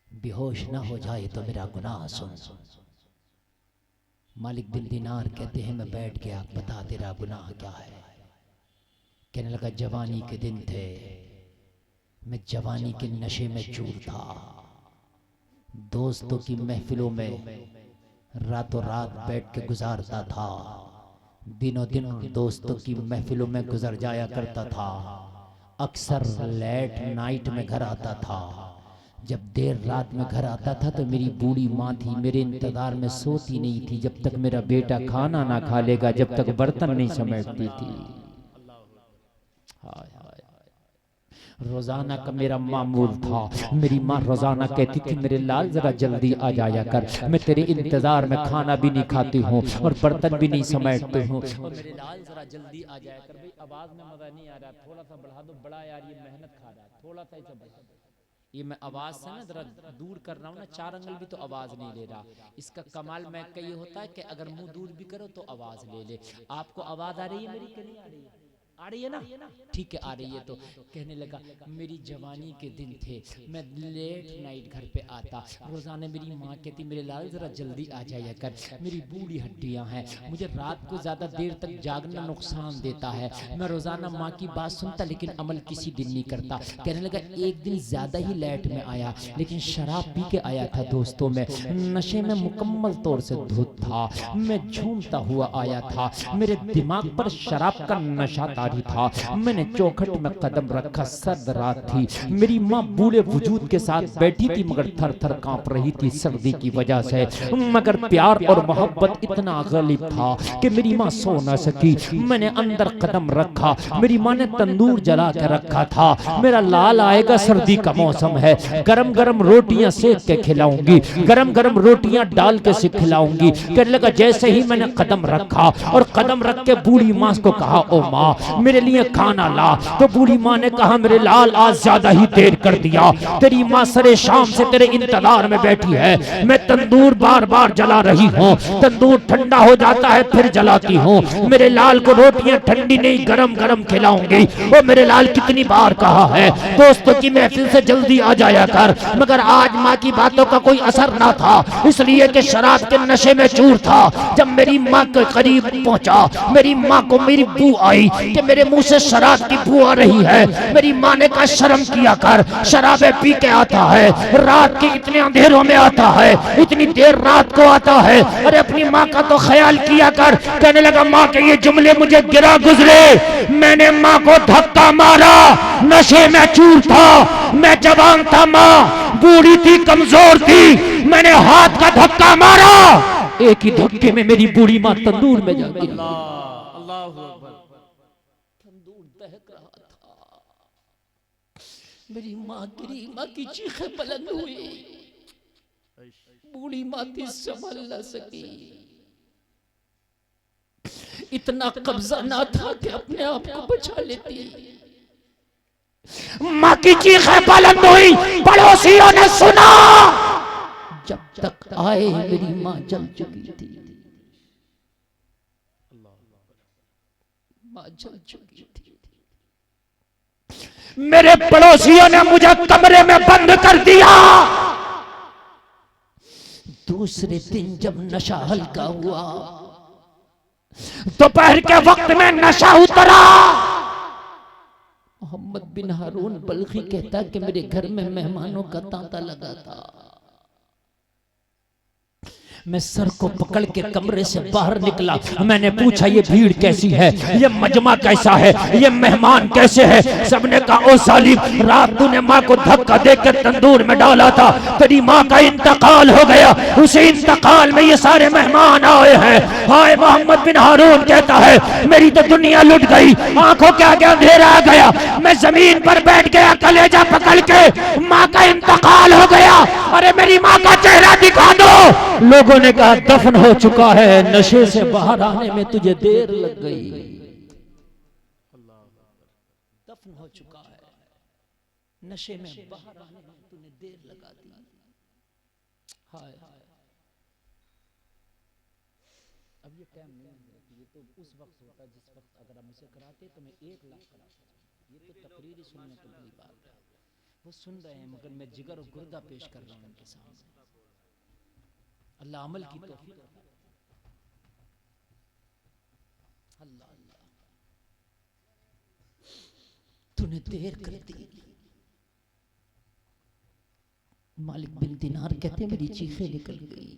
बेहोश ना हो जाए तो मेरा गुनाह सुन। मालिक बिन दिनार कहते हैं मैं बैठ गया, बता तेरा गुनाह क्या है। कहने लगा जवानी के दिन थे, मैं जवानी के नशे में चूर था, दोस्तों की महफिलों में रातों रात बैठ के गुजारता था, दिनों दिन दोस्तों की महफिलों में गुजर जाया करता था, अक्सर लेट नाइट में घर आता था। जब देर रात में घर आता था तो मेरी बूढ़ी माँ थी, मेरे इंतजार में सोती नहीं थी जब तक मेरा बेटा खाना ना खा लेगा, जब तक बर्तन नहीं समेटती थी। हाय हाय, रोजाना का मेरा मामूल था, मेरी माँ रोजाना कहती थी मेरे लाल जरा जल्दी आ जाया कर, मैं तेरे इंतजार में खाना भी नहीं खाती हूँ और बर्तन भी नहीं समेटती हूँ, और मेरे लाल जरा जल्दी आ जाया कर। भाई आवाज में मजा नहीं आ रहा, थोड़ा सा बढ़ा दो, बड़ा यार ये मेहनत खा रहा है, थोड़ा सा इसे बढ़ा दो। ये मैं आवाज से ना जरा दूर कर रहा हूँ ना, 4 अंगल भी तो आवाज नहीं ले रहा। इसका कमाल मैं का ये होता है कि अगर मुंह दूर भी करो तो आवाज ले ले। आपको आवाज आ रही है मेरी कि नहीं आ रही है? आ रही है ना? ठीक है आ रही है। तो कहने लगा मेरी जवानी के दिन थे, मैं लेट नाइट घर पे आता, रोजाना मेरी माँ कहती मेरे लाल जरा जल्दी आ जाया कर, मेरी बूढ़ी हड्डियां हैं, मुझे रात को ज्यादा देर तक जागना नुकसान देता है, मैं रोजाना माँ की बात सुनता लेकिन अमल किसी दिन नहीं करता। कहने लगा एक दिन ज्यादा ही लेट में आया, लेकिन शराब पी के आया था दोस्तों में, नशे में मुकम्मल तौर से धुत था, मैं झूमता हुआ आया था, मेरे दिमाग पर शराब का नशा तारी था, मैंने चौखट में कदम रखा, सर्द रात थी, मेरी माँ बूढ़े वजूद के साथ बैठी थी मगर थर थर कांप रही थी सर्दी की वजह से, मगर प्यार और मोहब्बत इतना गालिब था कि मेरी माँ सो न सकी। मैंने अंदर कदम रखा, मेरी माँ ने तंदूर जला के रखा था, मेरा लाल आएगा, सर्दी का मौसम है, गरम गरम रोटियां सेक के खिलाऊंगी, गरम गरम रोटियां डाल के से खिलाऊंगी। कहने लगा जैसे ही मैंने कदम रखा और कदम रख के बूढ़ी माँ को कहा ओ माँ मेरे लिए खाना ला, तो बूढ़ी माँ ने कहा मेरे लाल आज ज्यादा ही देर कर दिया, तेरी माँ सरे शाम से तेरे इंतजार में बैठी है, मैं तंदूर बार बार जला रही हूँ, तंदूर ठंडा हो जाता है फिर जलाती हूँ, मेरे लाल को रोटियां ठंडी नहीं गरम गरम खिलाऊंगी। वो मेरे लाल कितनी बार कहा है दोस्तों की महफिल से जल्दी आ जाया कर, मगर आज माँ की बातों का कोई असर ना था, इसलिए कि शराब के नशे में चूर था। जब मेरी माँ के करीब पहुंचा, मेरी माँ को मेरी बू आई कि मेरे मुंह से शराब की बू आ रही है, मेरी माँ ने कहा शर्म किया कर, शराबे पी के आता है, रात के इतने अंधेरों में आता है, इतनी देर रात को आता है, अरे अपनी माँ का तो ख्याल किया कर। कहने लगा माँ के ये जुमले मुझे गिरा गुजरे, मैंने माँ को धक्का मारा, नशे में चूर था, मैं जवान था, माँ बूढ़ी थी कमजोर थी, मैंने हाथ का धक्का मारा, एक ही धक्के में मेरी बूढ़ी माँ तंदूर में जा गिरी। तंदूर दहक रहा था, मेरी माँ गिरी, माँ की चीखें बुलंद हुई, बूढ़ी माँ थी संभल न सकी, इतना कब्जा ना था कि अपने आप को बचा लेती, माँ की चीखें बुलंद हुई, पड़ोसियों ने सुना, जब तक आए मेरी माँ जल चुकी थी, माँ जल चुकी थी। मेरे पड़ोसियों ने मुझे कमरे में बंद कर दिया। दूसरे दिन जब नशा हल्का हुआ, दोपहर के वक्त में नशा उतरा, मोहम्मद बिन हारून बल्खी कहता कि मेरे घर में मेहमानों का तांता लगा था, मैं सर को पकड़ के कमरे से बाहर निकला, मैंने पूछा ये भीड़ कैसी है, ये मजमा कैसा है, ये मेहमान कैसे हैं? सबने कहा ओ सालिम रात तूने माँ को धक्का देकर तंदूर में डाला था, तेरी माँ का इंतकाल हो गया, उसी इंतकाल में ये सारे मेहमान आए हैं। हाय मोहम्मद बिन हारून कहता है मेरी तो दुनिया लुट गई, आंखों के आगे अंधेरा आ गया, मैं जमीन पर बैठ गया कलेजा पकड़ के, माँ का इंतकाल हो गया, अरे मेरी माँ का चेहरा दिखा दो। लोगों ने कहा दफन हो चुका है, नशे से बाहर आने में तुझे देर लग गई, दफन हो चुका है, नशे में बाहर आने में तूने देर लगा दी। हाय अब ये टाइम नहीं है, ये तो उस वक्त होता जिस वक्त अगर हम इसे कराते तो मैं 1 लाख कराता। ये तो तकरीर सुनने तो बड़ी बात है, वो सुन रहे हैं मगर मैं जिगर और गुर्दा पेश कर रहा हूँ उनके सामने। अल्लाह अमल की तौफीक अता करे। अल्लाह अल्लाह, तूने देर कर दी। मालिक बिन दिनार कहते मेरी चीखें निकल गई।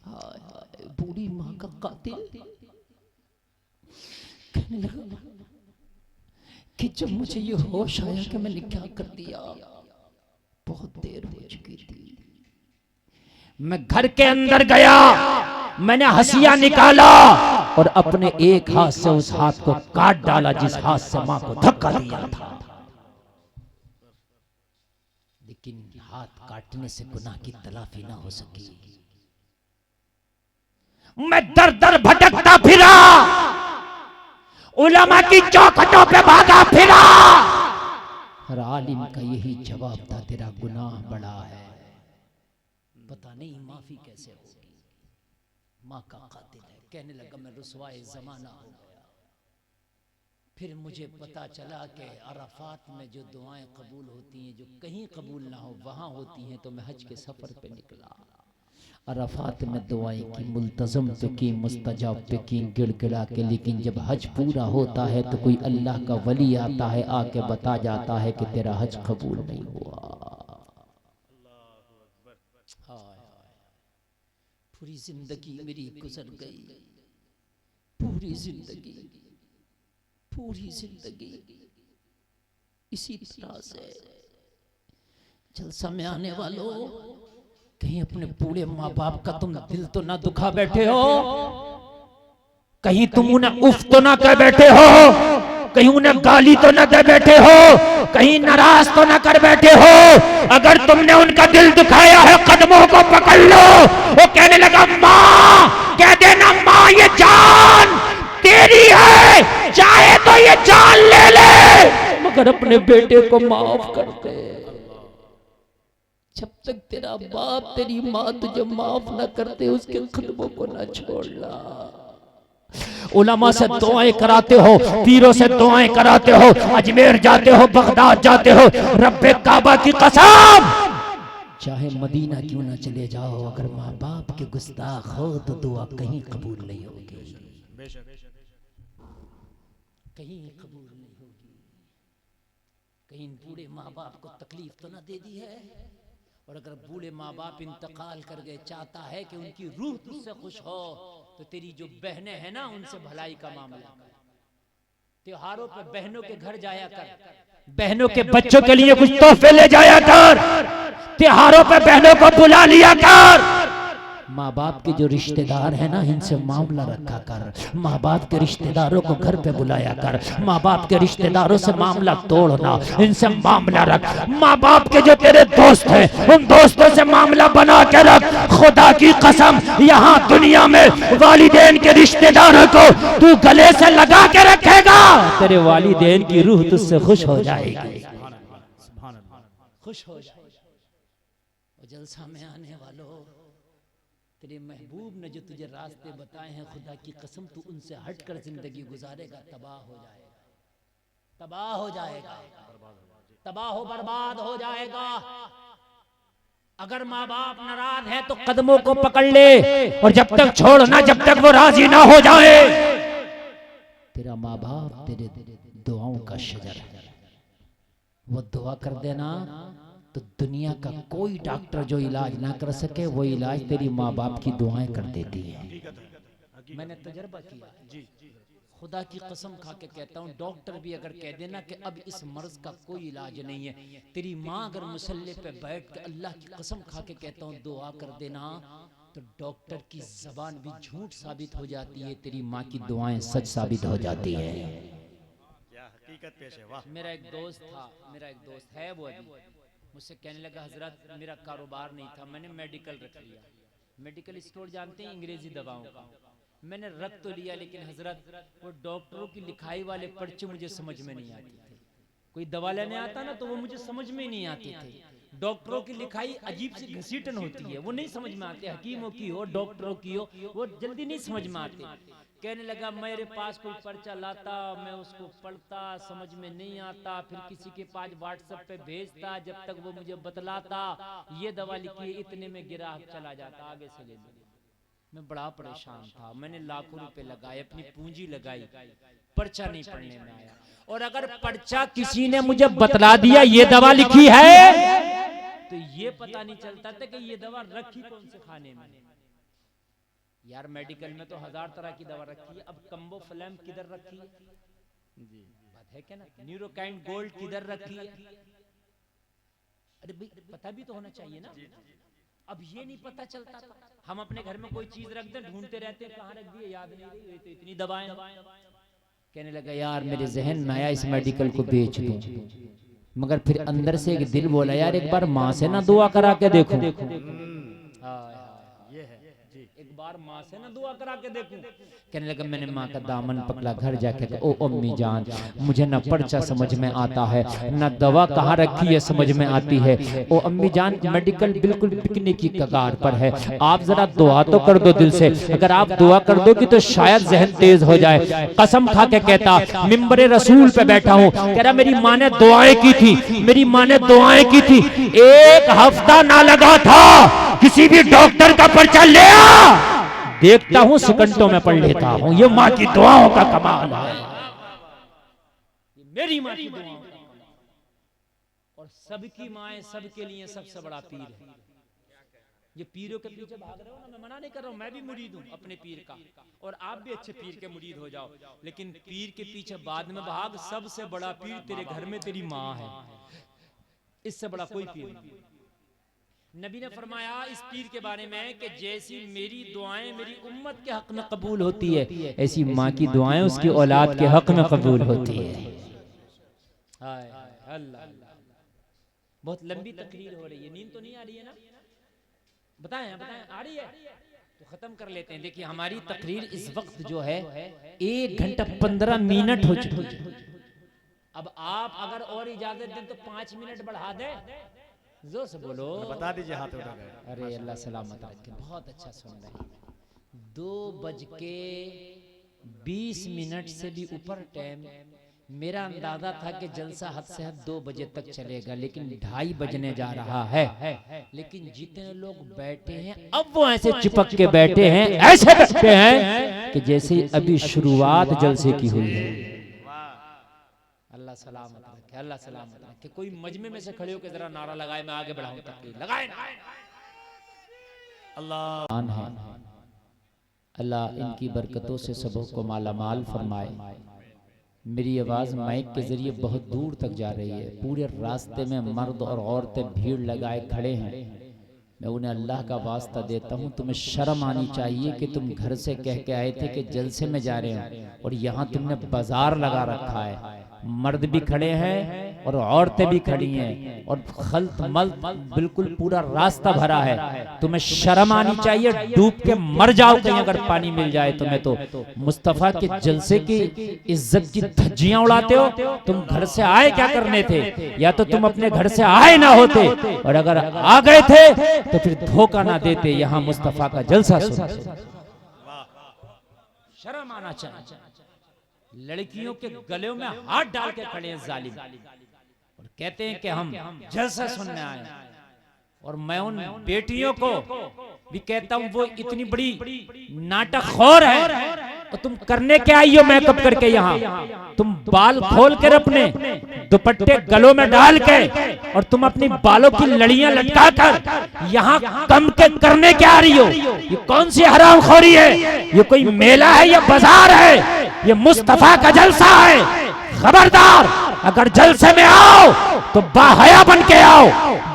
हाय हाय, बूढ़ी माँ का कातिल। कहने लगा कि जब मुझे ये होश आया कि मैंने क्या कर दिया, बहुत देर हो चुकी थी। मैं घर के अंदर गया, मैंने हसिया निकाला और अपने एक हाथ से उस हाथ को काट डाला जिस हाथ से मां को धक्का दिया था। लेकिन हाथ काटने से गुनाह की तलाफी ना हो सकी। मैं दर दर भटकता फिरा, उलमा की चौखटों पे भागा फिरा। हर आलिम का यही जवाब था, तेरा गुनाह बड़ा है, पता नहीं माफी कैसे होगी। माँ का कातिल है। कहने लगा मैं रुसवाए जमाना हो गया। फिर मुझे पता चला कि अराफात में जो दुआएं कबूल होती हैं, जो कहीं कबूल ना हो वहां होती हैं। तो मैं हज के सफर पे निकला, अराफात में दुआएं की, मुल्तज़म पे की, मुस्तजाब पे की, गिड़गिड़ा के। लेकिन जब हज पूरा होता है तो कोई अल्लाह का वली आता है, आके बता जाता है कि तेरा हज कबूल नहीं हुआ। पूरी जिंदगी मेरी गुजर गई, पूरी जिंदगी, पूरी जिंदगी इसी तरह से। जलसा में आने वालों, कहीं अपने पूरे माँ बाप का तुम दिल तो ना दुखा बैठे हो, कहीं तुम उन्हें उफ तो ना कह बैठे हो, कहीं उन्हें गाली तो ना दे बैठे हो, कहीं नाराज तो ना कर बैठे हो। अगर तुमने उनका दिल दुखाया है, कदमों को पकड़ लो। वो कहने लगा माँ, कह देना माँ ये जान तेरी है, चाहे तो ये जान ले ले, मगर अपने बेटे को माफ कर दे। जब तक तेरा बाप तेरी माँ तुझे माफ ना करते, उसके कदमों को ना छोड़ना। उलमा से दुआएं कराते हो, पीरों से दुआएं कराते हो, अजमेर जाते हो, बगदाद जाते हो, रब्बे काबा की कसम, चाहे मदीना क्यों ना चले जाओ, अगर माँ बाप के गुस्ताख हो तो दुआ कहीं कबूल नहीं होगी, कहीं कबूल नहीं होगी। कहीं बूढ़े माँ बाप को तकलीफ तो ना दे दी है। और अगर बूढ़े माँ बाप इंतकाल कर गए, चाहता है कि उनकी रूह तुझसे खुश हो, तो तेरी जो बहनें हैं ना, उनसे भलाई का मामला। त्योहारों पे बहनों के घर जाया कर, बहनों के बच्चों के लिए कुछ तोहफे ले जाया कर, त्योहारों पे बहनों को बुला लिया कर। माँ बाप के जो रिश्तेदार हैं ना, इनसे मामला रखा कर। माँ बाप के रिश्तेदारों को घर पे बुलाया कर, माँ बाप के रिश्तेदारों से मामला तोड़ना, इनसे मामला रख। माँ बाप के जो तेरे दोस्त हैं, उन दोस्तों से मामला बना के रख। खुदा की कसम, यहाँ दुनिया में वालिदैन के रिश्तेदारों को तू गले से लगा के रखेगा, तेरे वालिदैन की रूह तुझसे खुश हो जाएगी, खुश हो जाएगी। जलसा में आने वालों, तेरे महबूब ने जो तुझे रास्ते बताए हैं, खुदा की कसम तू उनसे हटकर जिंदगी गुजारेगा, तबाह हो जाएगा, तबाह हो जाएगा, तबाह हो बर्बाद हो जाएगा। अगर माँ बाप नाराज है तो कदमों को पकड़ ले, और जब तक छोड़ना, जब तक वो राजी ना हो जाए। तेरा माँ बाप तेरे दुआओं का शजर है, वो दुआ कर देना तो दुनिया का कोई डॉक्टर जो इलाज ना कर सके, वो इलाज तेरी माँ बाप की दुआएं कर देती है। मैंने तजर्बा किया, खुदा की कसम खा के कहता हूँ, डॉक्टर भी अगर कह देना कि अब इस मर्ज का कोई इलाज नहीं है, तेरी माँ अगर मुसल्ले पे बैठ के, अल्लाह की कसम खा के कहता हूँ, दुआ कर देना, तो डॉक्टर की जबान भी झूठ साबित हो जाती है, तेरी माँ की दुआएं सच साबित हो जाती है। मेरा एक दोस्त था, मेरा एक दोस्त है, वो अभी मुझसे कहने लगा, हजरत मेरा कारोबार नहीं था, मैंने मेडिकल रख लिया। मेडिकल स्टोर जानते हैं, अंग्रेजी दवाओं का। मैंने रख तो लिया, लेकिन हजरत वो डॉक्टरों की लिखाई वाले पर्चे मुझे समझ में नहीं आते थे। कोई दवा लेने आता ना तो वो मुझे समझ में नहीं आते थे। डॉक्टरों की लिखाई अजीब सी घसीटन होती है, वो नहीं समझ में आते, हकीमों की हो डॉक्टरों की हो वो जल्दी नहीं समझ में आते। कहने लगा मेरे पास कोई पर्चा लाता, मैं उसको पढ़ता, समझ में नहीं आता, फिर किसी के पास व्हाट्सएप पे भेजता, जब तक वो मुझे बतलाता ये दवा लिखी है इतने में ग्राहक चला जाता, आगे से ले लो। मैं बड़ा परेशान था, मैंने लाखों रुपए लगाए, अपनी पूंजी लगाई, पर्चा नहीं पढ़ने में आया। और अगर पर्चा किसी ने मुझे बतला दिया ये दवा लिखी है तो ये पता नहीं चलता था कि ये दवा रखी कौन से खाने में। यार मेडिकल में तो 1000 तरह की दवा रखी है, अब कम्बोफ्लेम किधर रखी है जी, बात है क्या ना, न्यूरोकाइन गोल्ड किधर रखी है, अरे भाई पता भी तो होना चाहिए ना। अब ये नहीं पता चलता था, हम अपने घर में कोई चीज रख दें ढूंढते रहते हैं कहाँ रख दिए, याद नहीं रही, तो इतनी दवाएं। कहने लगा यार मेरे जहन में आया इस मेडिकल को बेच दूं, मगर फिर अंदर से एक दिल बोला यार एक बार माँ से ना दुआ करा के देखो। एक बार माँ से ना दुआ करा के देखूं। कहने लगा मैंने माँ का दामन पकड़ा, घर जाके ओ अम्मी जान मुझे ना पर्चा समझ में आता है, ना दवा कहाँ रखी है समझ में आती है, ओ अम्मी जान मेडिकल बिल्कुल बिकने की कगार पर है, आप जरा दुआ तो कर दो दिल से, अगर आप दुआ कर दोगी तो शायद जहन तेज हो जाए। कसम खा के कहता मिंबरे रसूल पे बैठा हूँ, कह रहा मेरी माँ ने दुआएं की थी, मेरी माँ ने दुआएं की थी, 1 हफ्ता ना लगा था किसी भी डॉक्टर का पर्चा ले आ, देखता हूं सेकंडों में पढ़ लेता हूं। ये माँ की दुआओं का कमाल है, मेरी माँ की दुआओं का कमाल। और सबकी माएं सबके लिए सबसे बड़ा पीर है। ये पीरों के पीछे भाग रहे हो ना, मैं मना नहीं कर रहा हूं, मैं भी मुरीद हूं अपने पीर का, और आप भी अच्छे पीर के मुरीद हो जाओ, लेकिन पीर के पीछे बाद में भाग, सबसे बड़ा पीर तेरे घर में तेरी माँ है, इससे बड़ा कोई पीर नहीं। नबी ने फरमाया इस पीर के बारे में कि जैसी मेरी दुआएं मेरी उम्मत के हक में कबूल होती है, ऐसी माँ की दुआएं उसकी औलाद के हक में कबूल होती है। अल्लाह, बहुत लंबी तकरीर हो रही है, नींद तो नहीं आ रही है ना? बताएं बताएं, आ रही है तो खत्म कर लेते हैं। देखिए हमारी तकरीर इस वक्त जो है 1 घंटा 15 मिनट हो चुकी है। अब आप अगर और इजाजत दें तो 5 मिनट बढ़ा दें, जोर से बोलो, बता दीजिए हाथ उठा के। अरे अल्लाह सलामत रखे, बहुत अच्छा सुन रहे हैं। 2:20 से भी ऊपर टाइम, मेरा अंदाजा था कि जलसा हद से हद 2 बजे तक चलेगा, लेकिन 2:30 बजने जा रहा है। लेकिन जितने लोग बैठे हैं अब वो ऐसे चिपक के बैठे हैं, ऐसे बैठे हैं कि जैसे अभी शुरुआत जलसे की हुई है। अल्लाह सलामत रखे, अल्लाह सलामत रखे। कोई मजमे में से खड़े होकर जरा नारा लगाए, मैं आगे बढ़ाऊं तकरीर लगाए। अल्लाह अल्लाह इनकी बरकतों से सबों को माला माल फरमाए। मेरी आवाज़ माइक के जरिए बहुत दूर तक जा रही है, पूरे रास्ते में मर्द और औरतें भीड़ लगाए खड़े हैं। मैं उन्हें अल्लाह का वास्ता देता हूँ, तुम्हें शर्म आनी चाहिए कि तुम घर से कह के आए थे कि जलसे में जा रहे हो और यहाँ तुमने बाजार लगा रखा है। मर्द भी खड़े हैं और औरतें भी खड़ी हैं और खल्त मल्त बिल्कुल पूरा रास्ता भरा है। तुम्हें शर्म आनी चाहिए, डूब के मर जाओ कहीं अगर पानी मिल जाए तुम्हें। तो मुस्तफा के जलसे की इज्जत की धज्जियां उड़ाते हो। तुम घर से आए क्या करने थे? या तो तुम अपने घर से आए ना होते, और अगर आ गए थे तो फिर धोखा ना देते, यहाँ मुस्तफा का जलसा सुनते। शर्म आना चाहिए। लड़कियों के गले में हाथ डाल के खड़े हैं जालिम और कहते हैं कि हम जलसा सुनने आए। और मैं उन बेटियों को भी कहता हूं, वो इतनी बड़ी नाटकखोर है और तुम करने क्या आई हो मेकअप करके यहाँ? तुम बाल खोल कर अपने दुपट्टे गलों में डाल के और तुम अपनी बालों की लड़ियां लटका कर यहाँ कम के करने क्या आ रही हो? ये कौन सी हरामखोरी है? ये कोई मेला है या बाजार है? ये मुस्तफा का जलसा है। खबरदार, अगर जलसे में आओ तो बाहया बन के आओ,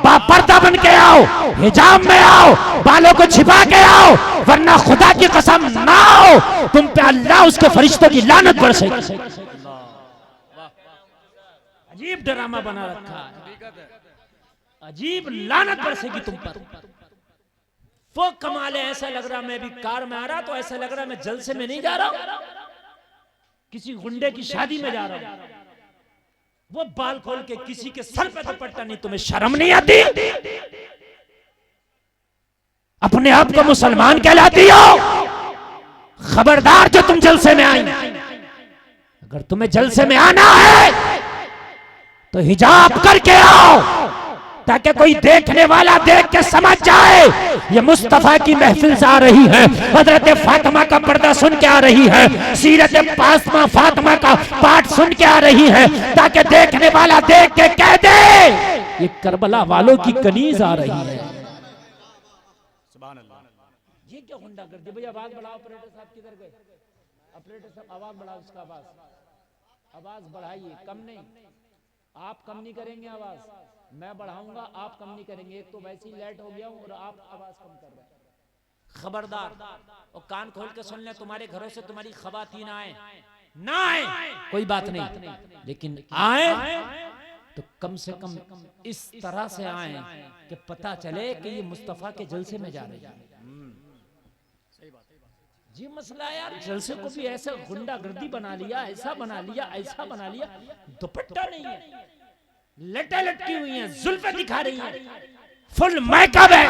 बापर्दा बन के आओ, हिजाब में आओ, बालों को छिपा के आओ, वरना खुदा की कसम ना आओ तुम पे अल्लाह उसके फरिश्तों की लानत बरसेगी। अजीब ड्रामा बना रखा है, अजीब लानत बरसेगी तुम पर। वो कमाल है, ऐसा लग रहा मैं भी कार में आ रहा तो ऐसा लग रहा मैं जलसे में नहीं जा रहा, किसी गुंडे की शादी में जा रहा हूं। वो बाल खोल के किसी के सर पे दुपट्टा नहीं, तुम्हें शर्म नहीं आती? अपने आप को मुसलमान कहलाती हो? खबरदार जो तुम जलसे में आई, अगर तुम्हें जलसे में आना है तो हिजाब करके आओ, ताकि कोई देखने वाला देख के समझ जाए ये मुस्तफा की महफिल से आ रही है, हजरत फातिमा का पर्दा सुन के आ रही है, सीरत पासमा फातिमा का पाठ सुन के आ रही है, ताकि देखने वाला देख के कह दे ये करबला वालों की कनीज आ रही है। ये क्या गुंडागर्दी? भैया आवाज बढ़ाओ। ऑपरेटर साहब किधर गए? ऑपरेटर साहब आवाज बढ़ाओ, उसका आवाज बढ़ाइए, कम नहीं, आप कम नहीं करेंगे आवाज, मैं बढ़ाऊंगा, आप कम नहीं करेंगे। एक तो वैसे ही लेट हो गया हूं और आप आवाज कम कर रहे हैं। खबरदार, और कान खोल के सुन ले, तुम्हारे घरों से तुम्हारी खवातीन आए ना आए कोई बात नहीं, लेकिन आए तो कम से कम इस तरह से आए कि पता चले कि ये मुस्तफा के जलसे में जा रही है। जी मसला यार, जलसे को भी ऐसा गुंडागर्दी बना लिया, ऐसा बना लिया, ऐसा बना लिया, दुपट्टा नहीं है, लटे लटकी हुई हैं, जुल्फे दिखा रही हैं, फुल मेकअप है,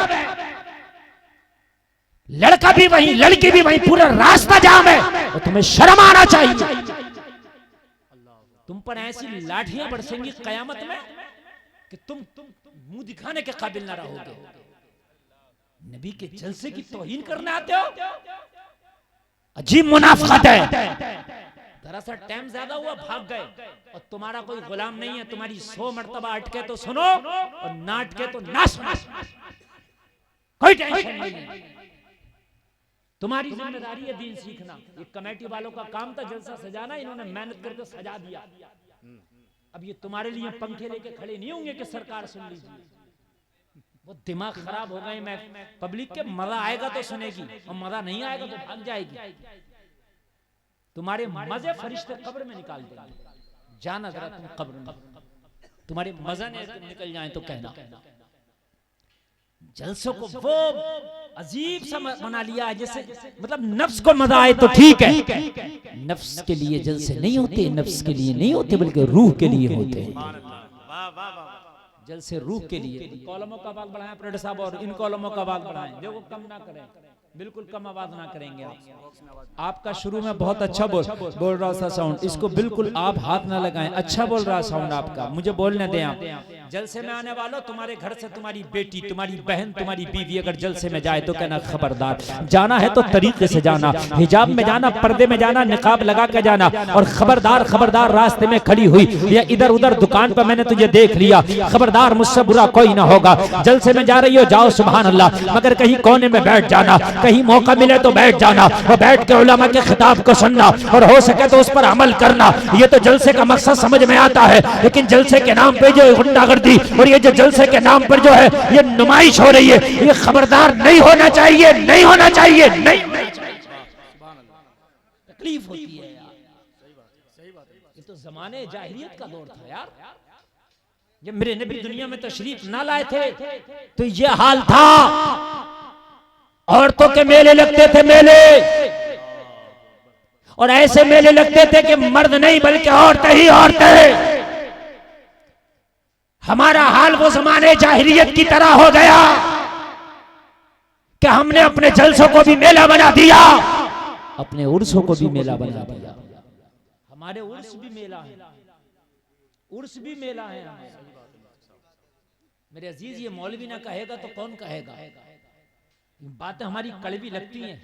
लड़का भी वहीं लड़की भी वहीं, पूरा रास्ता जाम है, और तुम्हें शर्म आना चाहिए। तुम पर ऐसी लाठियां बरसेंगी कयामत में कि तुम मुंह दिखाने के काबिल ना रहोगे। नबी के जलसे की तौहीन करने आते हो, अजीब मुनाफिकत है। दरअसल टाइम ज्यादा हुआ, भाग गए, और तुम्हारा कोई गुलाम नहीं है, तुम्हारी 100 मर्तबा अटके तो सुनो और ना अटके तो ना सुनो, कोई टेंशन नहीं है। तुम्हारी जिम्मेदारी है दीन सीखना। ये कमेटी वालों का काम था जलसा सजाना, इन्होंने मेहनत करके सजा दिया। अब ये तुम्हारे लिए पंखे लेके खड़े नहीं होंगे कि सरकार सुन लीजिए। वो दिमाग खराब हो गए। मैं पब्लिक के मजा आएगा तो सुनेगी, और मजा नहीं आएगा तो भाग जाएगी। तुम्हारे मजे फरिश्ते कब्र में निकाल देंगे। जाना जरा तुम कब्र में, तुम्हारे मजा निकल जाए तो कहना। जलसों को वो अजीब सा बना लिया है, जैसे मतलब नफ्स को मजा आए तो ठीक है। नफ्स के लिए जलसे नहीं होते, नफ्स के लिए नहीं होते, बल्कि रूह के लिए होते हैं। जलसे रूह के लिए। कॉलमों का आवाज बढ़ाएं ऑपरेटर साहब, और इन कॉलमों का आवाज बढ़ाएं, देखो कम ना करें, बिल्कुल कम आवाज ना करेंगे आप। आपका शुरू में बहुत अच्छा बोल रहा था साउंड, इसको बिल्कुल आप हाथ ना लगाएं। अच्छा बोल रहा साउंड आपका, मुझे बोलने दें आप। जलसे में आने वालों, तुम्हारे घर से तुम्हारी बेटी, तुम्हारी बहन, तुम्हारी बीवी अगर जलसे में जाए तो कहना खबरदार। जाना है तो तरीके से जाना, हिजाब में जाना, पर्दे में जाना, निकाब लगा के जाना, और खबरदार खबरदार रास्ते में खड़ी हुई या इधर उधर दुकान पर मैंने तुझे देख लिया, खबरदार मुझसे बुरा कोई ना होगा। जलसे में जा रही हो, जाओ सुभान अल्लाह, मगर कहीं कोने में बैठ जाना, कहीं मौका मिले तो बैठ जाना, और बैठ के उलमा के खिताब को सुनना, और हो सके तो उस पर अमल करना। ये तो जलसे का मकसद समझ में आता है, लेकिन जलसे के नाम पे जो गुंडागर्दी और ये जो जलसे के नाम पर जो है ये नुमाइश हो रही है, ये खबरदार नहीं होना चाहिए, नहीं होना चाहिए, नहीं। तकलीफ होती है यार, ये तो जमाने जाहिलियत का दौर था यार। जब मेरे नबी दुनिया में तशरीफ ना लाए थे तो ये हाल था। औरतों के मेले लगते थे, मेले, और ऐसे मेले लगते थे कि मर्द नहीं बल्कि औरतें ही औरतें। हमारा हाल वो जमाने जाहिलियत की तरह हो गया कि हमने अपने जलसों को भी मेला बना दिया, अपने उर्सों को भी मेला बना दिया। हमारे उर्स भी मेला है, उर्स भी मेला है। मेरे अजीज, ये मौलवी ना कहेगा तो कौन कहेगा? बातें हमारी कड़वी लगती हैं,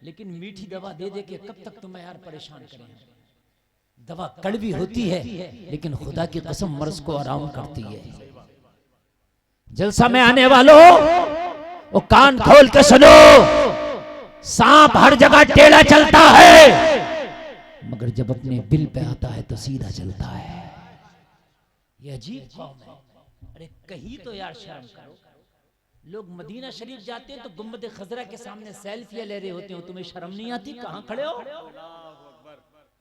लेकिन मीठी दवा दे दे के कब तक तुम्हें यार परेशान करें। दवा कड़वी होती है, लेकिन खुदा की कसम मर्ज को आराम करती है। जलसा में आने वालों, वो कान खोल के सुनो, सांप हर जगह टेढ़ा चलता है, मगर जब अपने बिल पे आता है तो सीधा चलता है। ये अजीब कौम है। अरे कहीं तो यार शर्म करो। लोग मदीना शरीफ जाते हैं तो गुम्बद खजरा के सामने सेल्फियां ले रहे होते हो, तुम्हें शर्म नहीं आती? कहां खड़े हो?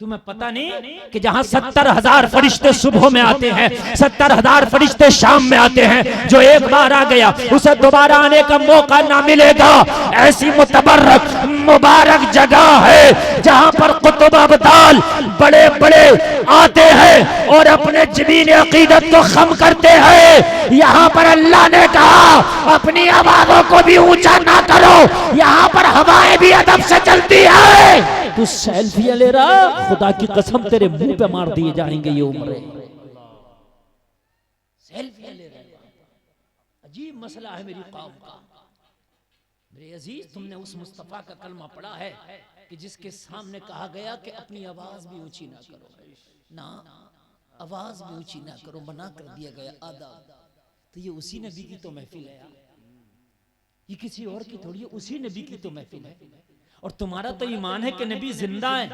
तुम्हें पता नहीं कि जहां 70,000 फरिश्ते सुबह में आते हैं, 70,000 फरिश्ते शाम में आते हैं, जो एक बार आ गया उसे दोबारा आने का मौका ना मिलेगा। ऐसी मुतबर्रक मुबारक जगह है जहां पर कुतुब अब्दाल बड़े बड़े आते हैं और अपने जमीन अकीदत को खम करते हैं। यहाँ पर अल्लाह ने कहा अपनी आवाजों को भी ऊंचा ना करो, यहाँ पर हवाएं भी अदब से चलती है। तू सेल्फियां ले रहा, खुदा की कसम तेरे मुंह पे मार दिए जाएंगे ये उम्र। सेल्फियां ले रहा, अजीब मसला है मेरी कौम का। मेरे अजीज, तुमने उस मुस्तफा का कलमा पढ़ा है कि जिसके सामने कहा गया कि अपनी आवाज भी ऊंची ना करो, ना आवाज भी ऊंची ना करो, मना कर दिया गया आदाब। तो ये उसी नबी की तो महफिल है यार, ये किसी और की थोड़ी है, उसी नबी की तो महफिल है। और तुम्हारा तो ईमान है कि नबी जिंदा है,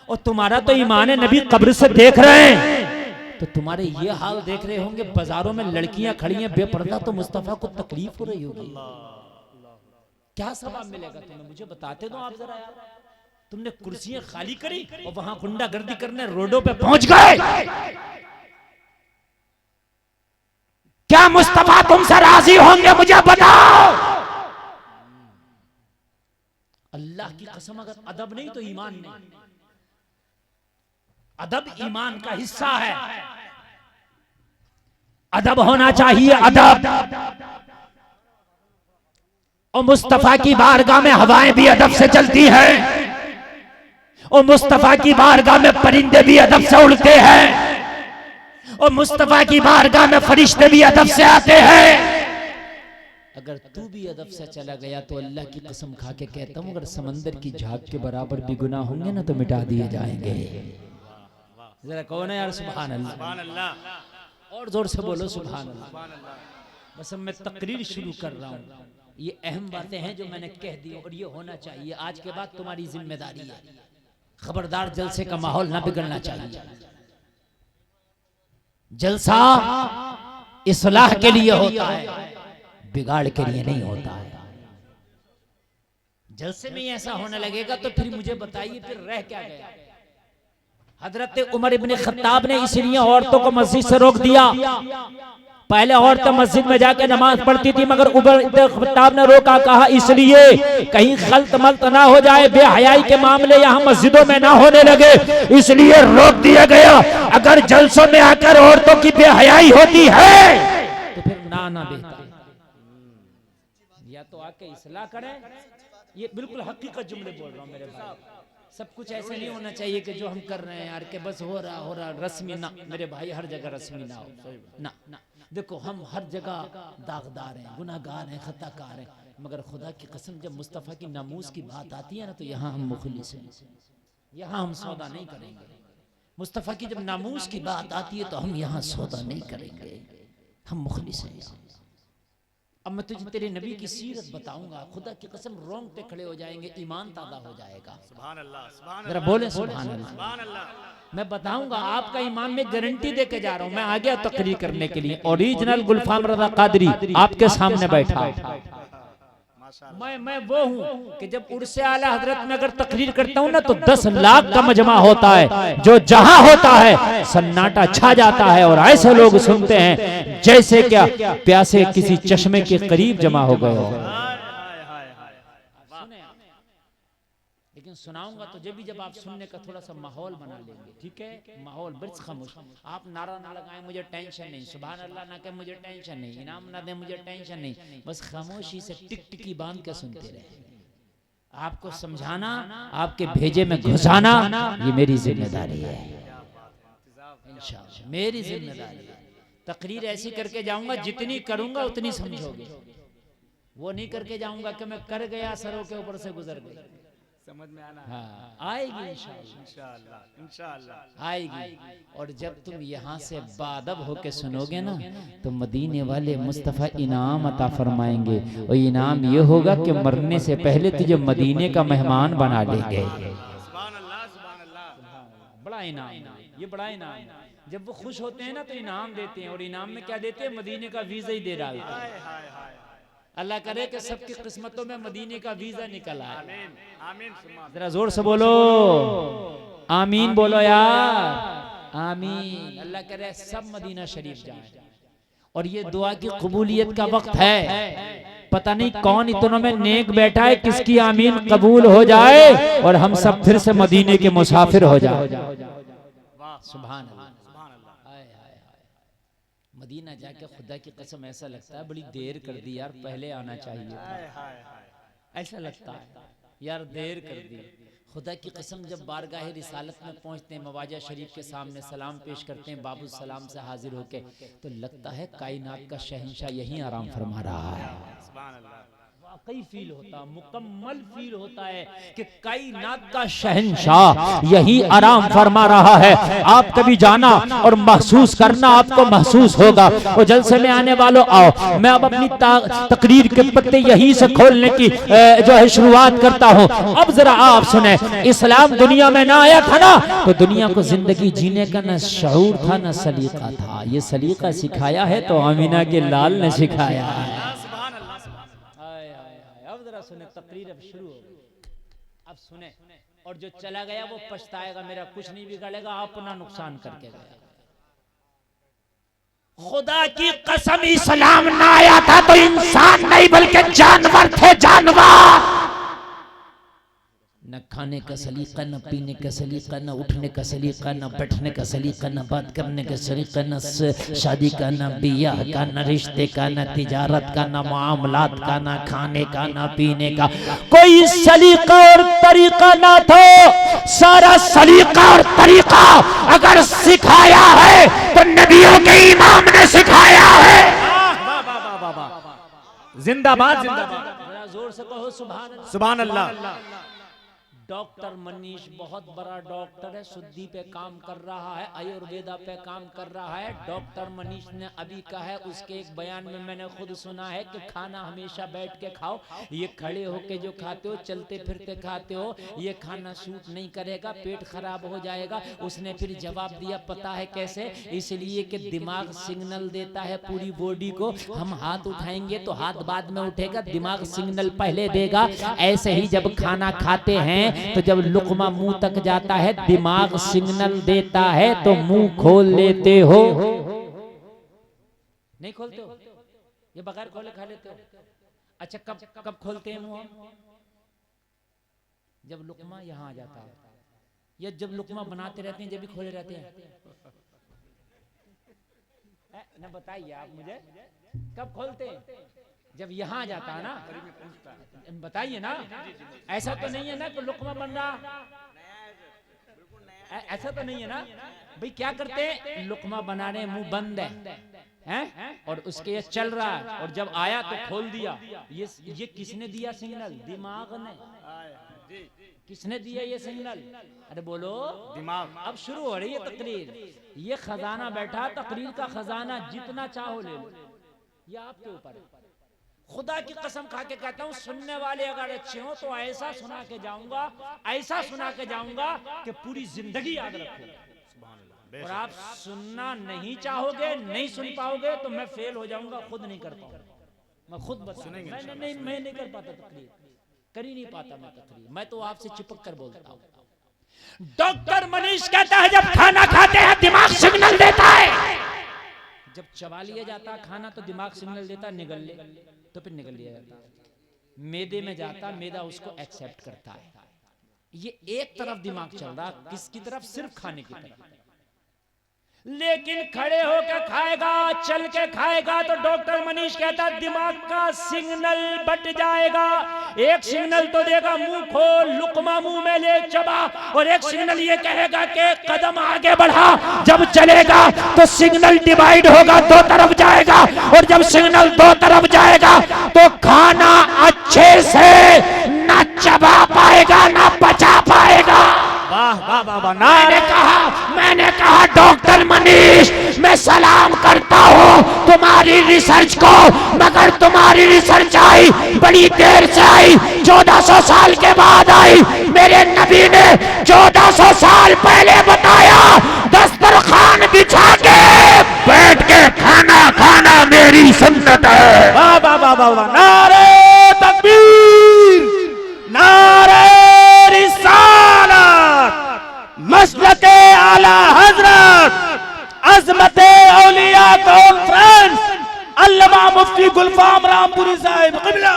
और तुम्हारा तो ईमान है नबी कब्र से देख रहे हैं। तो तुम्हारे ये हाल देख रहे होंगे, बाजारों में लड़कियां खड़ी हैं बेपर्दा, तो मुस्तफा को तकलीफ हो रही होगी। क्या सवाब मिलेगा तुम्हें, मुझे बताते दो आप जरा यार। तुमने कुर्सियां खाली करी और वहां गुंडागर्दी करने रोडों पे पहुंच गए। क्या मुस्तफा तुमसे राजी होंगे, मुझे बताओ। अल्लाह की कसम, अगर अदब नहीं तो ईमान नहीं। अदब ईमान का हिस्सा है, अदब होना चाहिए, अदब। और मुस्तफा की बारगाह में हवाएं भी अदब से चलती हैं, और मुस्तफा की बारगाह में परिंदे भी अदब से उड़ते हैं, और मुस्तफा की बारगाह में फरिश्ते भी अदब से आते हैं। अगर तू भी अदब से चला गया तो अल्लाह की कसम खा के कहता हूं, अगर समंदर की झाग के बराबर भी गुनाह होंगे ना तो मिटा दिए जाएंगे। जरा कौन है यार सुभान अल्लाह, और जोर से बोलो सुभान अल्लाह। बस मैं तकरीर शुरू कर रहा हूं, ये अहम बातें हैं जो मैंने कह दी और ये होना चाहिए। आज के बाद तुम्हारी जिम्मेदारी है, खबरदार जलसे का माहौल ना बिगड़ना चाहिए। जलसा इस्लाह के लिए होता है, बिगाड़ के लिए नहीं होता है। जलसे में ऐसा होने लगेगा तो फिर मुझे बताइए फिर रह क्या गया। हजरत उमर इब्ने खत्ताब ने इसलिए औरतों को मस्जिद से रोक दिया। पहले औरतें मस्जिद में जाके नमाज पढ़ती थी, मगर उमर इब्ने खत्ताब ने रोका, कहा इसलिए कहीं खल्त मल्त ना हो जाए, बेहयाई के मामले यहाँ मस्जिदों में ना होने लगे, इसलिए रोक दिया गया। अगर जलसों में आकर औरतों की बेहयाई होती है तो फिर ना बेहतर, या तो आके इस्लाह करें। ये बिल्कुल हकीकत जुमले बोल रहा हूँ मेरे भाई। सब कुछ ऐसे नहीं होना चाहिए कि जो हम कर रहे हैं यार के बस हो रहा रस्मी ना। मेरे भाई हर जगह रस्मी ना हो ना। देखो हम हर जगह दागदार हैं, गुनाहगार हैं, खताकार हैं, मगर खुदा की कसम जब मुस्तफ़ा की नामूस की बात आती है ना तो यहाँ हम मुखलिस हैं, यहाँ हम सौदा नहीं करेंगे। मुस्तफ़ा की जब नामूस की बात आती है तो हम यहाँ सौदा नहीं करेंगे, हम मुखलिस हैं। अब मैं तुझे तेरे नबी की सीरत बताऊंगा, खुदा की कसम रोंगटे खड़े हो जाएंगे, ईमान ताज़ा हो जाएगा। सुभान अल्लाह, जरा बोले सुभान अल्लाह। मैं बताऊंगा, आपका ईमान में गारंटी देके जा रहा हूं। मैं आ गया तकरीर करने के लिए, ओरिजिनल गुलफाम रज़ा कादरी आपके सामने बैठा। मैं वो हूँ कि जब उर्से आला हजरत में अगर तकरीर करता हूँ ना तो 10 लाख का मजमा होता है, जो जहां होता है सन्नाटा छा जाता है और ऐसे लोग सुनते हैं जैसे क्या प्यासे किसी चश्मे के करीब जमा हो गए हो। लेकिन सुनाऊंगा तो जब आप सुनने का थोड़ा सा माहौल बना लेंगे, ठीक है? माहौल बस खामोश, आप नारा ना लगाएं मुझे टेंशन नहीं, सुभान अल्लाह ना कहें मुझे टेंशन नहीं, इनाम ना दे मुझे टेंशन नहीं, बस खामोशी से टिकटिकी बांध के सुनते रहे। आपको समझाना, आपके भेजे में घुसाना, ये मेरी जिम्मेदारी है इंशाअल्लाह, मेरी जिम्मेदारी है। तकरीर ऐसी करके जाऊंगा, जितनी करूंगा उतनी समझोगे। वो नहीं करके जाऊंगा कि मैं कर गया सरों के ऊपर से गुजर गया। समझ में आना? हाँ, आएगी इंशाअल्लाह, इंशाअल्लाह आएगी। और जब तुम यहाँ से बादब होके सुनोगे ना तो मदीने वाले मुस्तफ़ा इनाम अता फरमाएंगे, और इनाम ये होगा कि मरने से पहले तुझे मदीने का मेहमान बना लेंगे। बड़ा इनाम, ये बड़ा इनाम। जब वो खुश होते हैं ना तो इनाम देते हैं, और इनाम में क्या देते हैं? मदीने का वीजा ही दे डालते हैं। अल्लाह करे कि सबकी किस्मतों में मदीने का वीजा निकल आए। जरा जोर से बोलो आमीन बोलो यार, आमीन। अल्लाह करे सब मदीना शरीफ जाए। और ये दुआ की कबूलियत का वक्त है, पता नहीं कौन इतनों में नेक बैठा है किसकी आमीन कबूल हो जाए और हम सब फिर से मदीने के मुसाफिर हो जाए। सुभान अल्लाह। मदीना जाके खुदा की कसम ऐसा लगता है बड़ी देर कर दी यार, पहले आना चाहिए था। ऐसा लगता है यार देर कर दी। खुदा की कसम जब बारगाह रिसालत में पहुंचते हैं, मवाजा शरीफ के सामने सलाम पेश करते हैं, बाबू सलाम से हाजिर होके, तो लगता है कायनात का शहंशाह यहीं आराम फरमा रहा है। वाकई फील होता, मुकम्मल फील होता है कि कायनात का शहंशाह यही आराम फरमा रहा है। आप कभी जाना और महसूस करना, आपको महसूस होगा। और जलसे में आने वालों आओ, मैं अब अपनी तकरीर के पत्ते यहीं से खोलने की जो है शुरुआत करता हूँ। अब जरा आप सुने, इस्लाम दुनिया में ना आया था ना, तो दुनिया को जिंदगी जीने का न शऊर था न सलीका था। ये सलीका सिखाया है तो आमीना के लाल ने सिखाया है। सुने तकरीर अब शुरू हो गई, अब सुने। और जो चला गया वो पछताएगा, मेरा कुछ नहीं बिगड़ेगा, अपना नुकसान करके गया। खुदा की कसम इस्लाम ना आया था तो इंसान नहीं बल्कि जानवर थे, जानवर। न खाने का सलीका, न पीने का सलीका, न उठने का सलीका, न बैठने का सलीका, न बात करने का सलीका, न शादी का, न बियाह का, न रिश्ते का, न तिजारत का, न मामलात का, न खाने का, न पीने का, कोई सलीका और तरीका ना था। सारा सलीका और तरीका अगर सिखाया है तो नबियों के इमाम ने सिखाया है। जिंदाबाद जिंदाबाद, जोर से कहो सुभान अल्लाह, सुभान अल्लाह। डॉक्टर मनीष बहुत बड़ा डॉक्टर है, शुद्धि पे काम कर रहा है, आयुर्वेदा पे काम कर रहा है। डॉक्टर मनीष ने अभी कहा है, उसके एक बयान में मैंने खुद सुना है कि खाना हमेशा बैठ के खाओ, ये खड़े होके जो खाते हो, चलते फिरते खाते हो, ये खाना सूट नहीं करेगा, पेट खराब हो जाएगा। उसने फिर जवाब दिया, पता है कैसे? इसलिए कि दिमाग सिग्नल देता है पूरी बॉडी को, हम हाथ उठाएंगे तो हाथ बाद में उठेगा, दिमाग सिग्नल पहले देगा। ऐसे ही जब खाना खाते हैं तो जब लुकमा मुंह तक जाता है, दिमाग सिग्नल देता है तो मुंह खोल लेते हो। नहीं खोलते हो? ये बगैर खोले खा लेते हो? अच्छा, कब खोलते हैं मुंह? जब लुकमा यहाँ आ जाता है, या जब लुकमा बनाते रहते हैं जब भी खोले रहते हैं? ना बताइए आप मुझे, कब खोलते हैं? जब यहाँ जाता है ना, बताइए ना। ऐसा तो नहीं है ना कि लुकमा बन रहा, ऐसा तो नहीं है ना भाई? क्या करते हैं, लुकमा बना रहे, मुंह बंद है और उसके ये चल रहा है, और जब आया तो खोल दिया। ये किसने दिया सिग्नल? दिमाग ने। किसने दिया ये सिग्नल? अरे बोलो, दिमाग। अब शुरू हो रही है तकरीर। ये खजाना बैठा, तकरीर का खजाना, जितना चाहो ले लो, ये आपके ऊपर है। खुदा की कसम खा के कहता हूँ, सुनने वाले अगर अच्छे हो तो ऐसा सुना के जाऊंगा, ऐसा सुना के जाऊंगा कि पूरी जिंदगी याद रखोगे। और आप सुनना नहीं चाहोगे, नहीं सुन पाओगे तो मैं फेल हो जाऊंगा, खुद नहीं कर पाऊंगा। मैं खुद बताऊंगा, मैं नहीं कर पाता तकरीर, कर ही नहीं पाता मैं तकरीर। मैं तो आपसे चिपक कर बोलता हूँ। डॉक्टर मनीष कहता है, जब खाना खाते हैं दिमाग सिग्नल देता है। जब चबा लिया जाता खाना तो दिमाग सिग्नल देता, निगल ले, तो फिर निकल लिया जाता, मैदे में जाता, मैदा उसको एक्सेप्ट करता है। ये एक तरफ दिमाग चल रहा, किसकी तरफ? सिर्फ खाने की तरफ। लेकिन खड़े होकर खाएगा, चल के खाएगा तो डॉक्टर मनीष कहता दिमाग का सिग्नल बट जाएगा। एक सिग्नल तो देगा मुंह खोल, लुकमा मुंह में ले, चबा, और एक सिग्नल ये कहेगा कि कदम आगे बढ़ा। जब चलेगा तो सिग्नल डिवाइड होगा, दो तरफ जाएगा, और जब सिग्नल दो तरफ जाएगा तो खाना अच्छे से ना चबा पाएगा ना पचा पाएगा। वाह वाह वाह वाह। मैंने कहा डॉक्टर मनीष, मैं सलाम करता हूँ तुम्हारी रिसर्च को, मगर तुम्हारी रिसर्च आई बड़ी देर से आई, 1400 साल के बाद आई। मेरे नबी ने 1400 साल पहले बताया, दस्तरखान बिछा के बैठ के खाना खाना मेरी सुन्नत है। वाह वाह वाह वाह वाह। नारे तकबीर, नारे रिसालत, आला हजरत अजमत औलिया कॉन्फ्रेंस अल्लामा मुफ्ती गुलफाम रामपुरी साहिब क़िबला।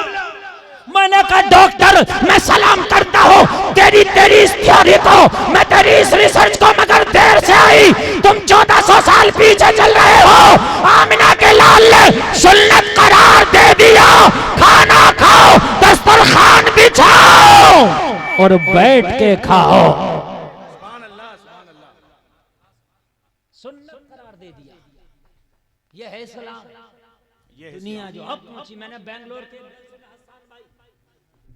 मैंने कहा डॉक्टर मैं सलाम करता हूँ तेरी इस थ्योरी को, मैं तेरी इस रिसर्च को, मगर देर से आई। तुम 1400 साल पीछे चल रहे हो। आमिना के लाल ने सुन्नत करार दे दिया, खाना खाओ, दस्तरखान बिछाओ और बैठ के खाओ। सुन्नत करार दे दिया, यह है इस्लाम। दुनिया जो अब पहुंची, मैंने बेंगलोर के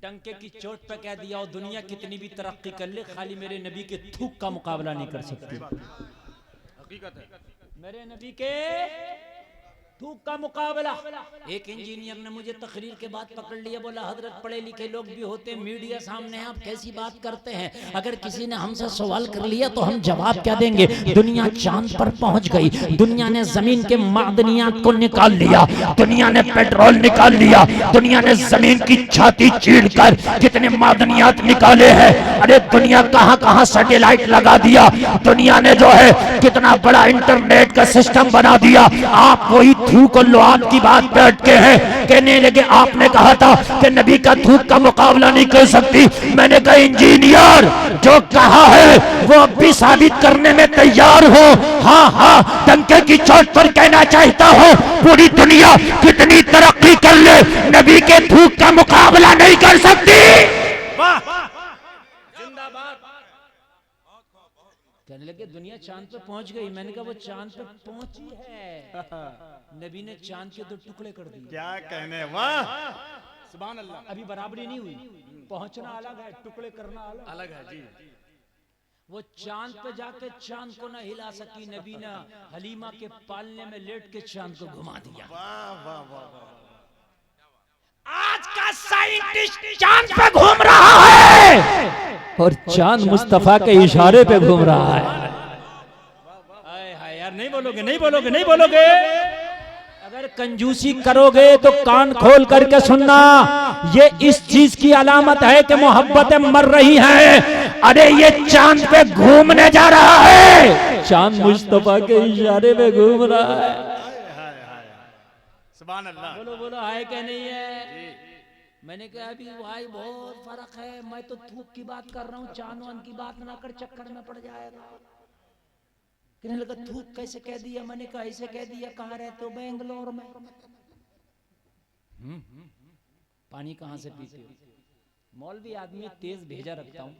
डंके की चोट पे कह दिया, और दुनिया कितनी भी तरक्की कर ले, खाली मेरे नबी के थूक का मुकाबला नहीं कर सकती। हकीकत है, मेरे नबी के थूक का मुकाबला। एक इंजीनियर ने मुझे तकरीर के बाद पकड़ लिया, बोला हजरत पढ़े लिखे लोग भी होते, मीडिया सामने आप कैसी बात करते हैं? अगर किसी ने हमसे सवाल कर लिया तो हम जवाब क्या देंगे? दुनिया चांद पर पहुंच गई, दुनिया ने जमीन के मादनियात को निकाल लिया, दुनिया ने पेट्रोल निकाल लिया, दुनिया ने जमीन की छाती चीर कर कितने मादनियात निकाले हैं। अरे दुनिया कहां कहां सैटेलाइट लगा दिया, दुनिया ने जो है कितना बड़ा इंटरनेट का सिस्टम बना दिया। आप वही थूक और लुआब की बात बैठ के हैं, कहने लगे आपने कहा था कि नबी का थूक का मुकाबला नहीं कर सकती। मैंने कहा इंजीनियर जो कहा है वो अब भी साबित करने में तैयार हो। हाँ हाँ, डंके की चोट पर कहना चाहता हो, पूरी दुनिया कितनी तरक्की कर ले, नबी के थूक का मुकाबला नहीं कर सकती। कहने लगे दुनिया चांद पे पहुंच गई। मैंने कहा वो चांद पे पहुंची है, नबी ने चांद के 2 टुकड़े कर दिए। क्या कहने, वाह सुभान अल्लाह। अभी बराबरी नहीं हुई, पहुंचना अलग है, टुकड़े करना अलग है जी। वो चांद पे जाके चांद को ना हिला सकी, नबी ने हलीमा के पालने में लेट के चांद को घुमा दिया। वाह वाह वाह। आज का साइंटिस्ट चांद पे घूम रहा है और चांद मुस्तफा के इशारे पे घूम रहा है। हाय यार, नहीं बोलोगे, नहीं बोलोगे, नहीं बोलोगे। अगर कंजूसी करोगे तो कान खोल करके सुनना, ये इस चीज की अलामत है कि मोहब्बतें मर रही हैं। अरे ये चांद पे घूमने जा रहा है, चांद मुस्तफा के इशारे पे घूम रहा है। सुभान अल्लाह। बोलो बोलो, है क्या नहीं है? मैंने कहा अभी भाई बहुत फर्क है, मैं तो थूक की बात कर रहा हूँ, चांद वान की बात ना कर, चक्कर में पड़ जाएगा। कहने लगा थूक कैसे कह दिया? मैंने कहा ऐसे कह दिया। कहाँ रहते हो? बेंगलोर में। पानी कहाँ से पीते हो? मौलवी आदमी तेज भेजा रखता हूँ।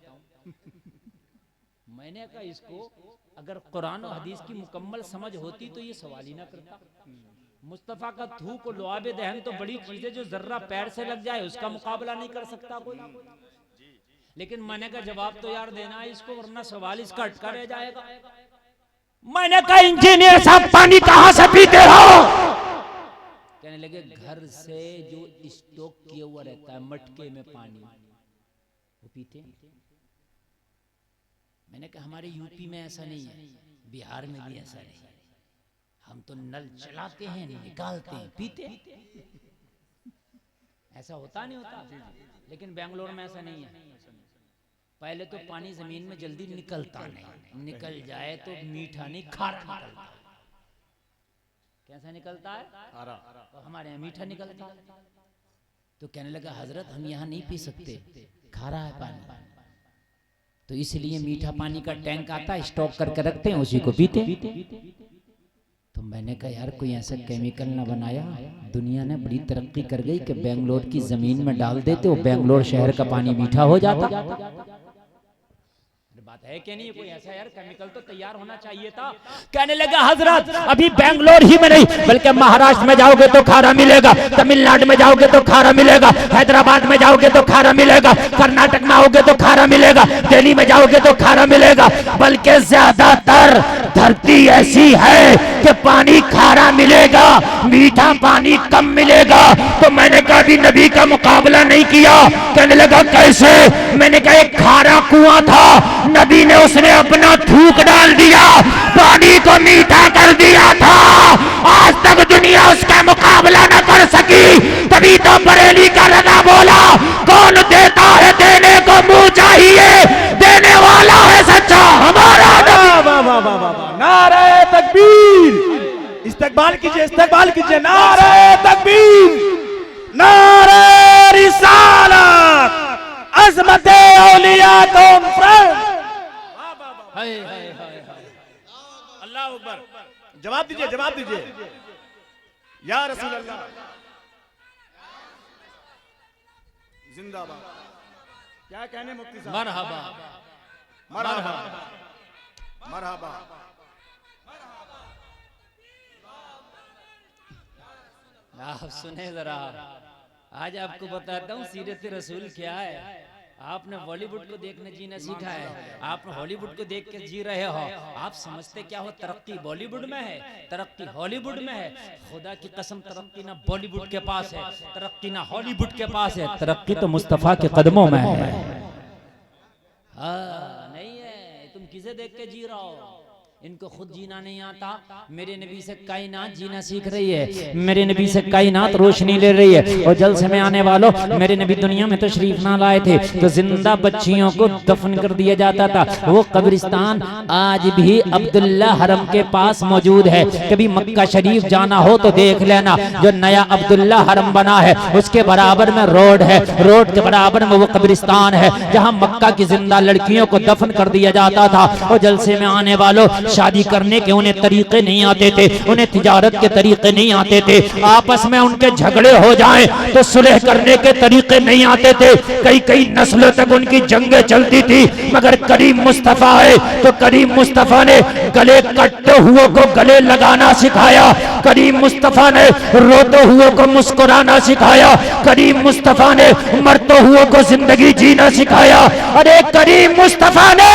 मैंने कहा इसको अगर कुरान और हदीस की मुकम्मल समझ होती तो ये सवाल ही ना करता। मुस्तफा का थूक और लुआबे दहन तो बड़ी चीज है, जो जर्रा पैर से लग जाए उसका मुकाबला नहीं कर सकता कोई। लेकिन मैंने का जवाब तो यार देना है इसको, वरना सवाल इसका अटका रह जाएगा। मैंने कहा इंजीनियर साहब पानी कहां से पीते हो? कहने लगे घर से जो स्टॉक किया हुआ रहता है मटके में पानी, वो पीते हैं। मैंने कहा हमारे यूपी में ऐसा नहीं है, बिहार में भी ऐसा नहीं है, हम तो नल चलाते हैं, निकालते हैं, पीते हैं। ऐसा होता नहीं होता, लेकिन बेंगलोर में ऐसा नहीं है। पहले तो पानी जमीन में जल्दी निकलता नहीं, निकल जाए तो मीठा नहीं खारा निकलता है। कैसा निकलता है? तो हमारे यहाँ मीठा निकलता है। तो कहने लगा हजरत हम यहाँ नहीं पी सकते, खारा है पानी, तो इसलिए मीठा पानी का टैंक आता है, स्टॉक करके रखते हैं, उसी को पीते। तो मैंने कहा यार कोई ऐसा केमिकल ना बनाया, दुनिया ने बड़ी तरक्की कर गई कि बेंगलोर की जमीन में डाल देते हो, बेंगलोर शहर का पानी मीठा हो जाता। बात है कि नहीं? कोई ऐसा यार केमिकल तो तैयार होना चाहिए था। कहने लगा हजरत अभी बेंगलोर ही में नहीं बल्कि महाराष्ट्र में जाओगे तो खारा मिलेगा, तमिलनाडु में जाओगे तो खारा मिलेगा, हैदराबाद में जाओगे तो खारा मिलेगा, कर्नाटक में आओगे तो खारा मिलेगा, दिल्ली में जाओगे तो खारा मिलेगा। बल्कि ज्यादातर धरती ऐसी है कि पानी खारा मिलेगा, मीठा पानी कम मिलेगा। तो मैंने कहा अभी नबी का मुकाबला नहीं किया। कहने लगा कैसे? मैंने कहा एक खारा कुआं था, नबी ने उसने अपना थूक डाल दिया, पानी को मीठा कर दिया था। आज तक दुनिया उसका मुकाबला न कर सकी। तभी तो बरेली का रजा बोला कौन देता है देने को मुंह चाहिए, देने वाला है सच्चा हमारा। इस्तकबाल कीजिए, इस्तकबाल कीजिए। नारे तकबीर, नारे रिसालत, अज़मत औलिया कॉन्फ्रेंस। अल्लाह अकबर। जवाब दीजिए, जवाब दीजिए। या रसूल अल्लाह जिंदाबाद। क्या कहने मुफ्ती साहब? मरहबा मरहबा मरहबा। आप सुने जरा, आज आपको बताता हूँ सीरत रसूल क्या है। आपने बॉलीवुड को देखने जीना सीखा है, आप हॉलीवुड को देख के जी रहे हो। आप समझते क्या हो, तरक्की बॉलीवुड में है, तरक्की हॉलीवुड में है। खुदा की कसम, तरक्की ना बॉलीवुड के पास है, तरक्की ना हॉलीवुड के पास है, तरक्की तो मुस्तफा के कदमों में है। हाँ, नहीं है, तुम किसे देख के जी रहे हो? इनको खुद जीना नहीं आता। मेरे नबी से कायनात जीना सीख रही है, मेरे नबी से कायनात रोशनी ले रही है। और जलसे में आने वालों, मेरे नबी दुनिया में तशरीफ ना लाए थे तो जिंदा बच्चियों को दफन कर दिया जाता था। वो कब्रिस्तान आज भी अब्दुल्ला हरम के पास मौजूद है। कभी मक्का शरीफ जाना हो तो देख लेना, जो नया अब्दुल्ला हरम बना है उसके बराबर में रोड है, रोड के बराबर में वो कब्रिस्तान है जहाँ मक्का की जिंदा लड़कियों को दफन कर दिया जाता था। और जलसे में आने वालों, शादी करने के उन्हें तरीके नहीं आते थे, उन्हें तिजारत के तरीके नहीं आते थे, आपस में उनके झगड़े हो जाएं तो सुलह करने के तरीके नहीं आते थे। कई कई नस्लों तक उनकी जंगें चलती थी, मगर करीम मुस्तफा है तो करीम मुस्तफा ने गले कटते हुए को गले लगाना सिखाया, करीम मुस्तफा ने रोते हुए को मुस्कुराना सिखाया, करीम मुस्तफा ने मरते हुए को जिंदगी जीना सिखाया। अरे करीम मुस्तफा ने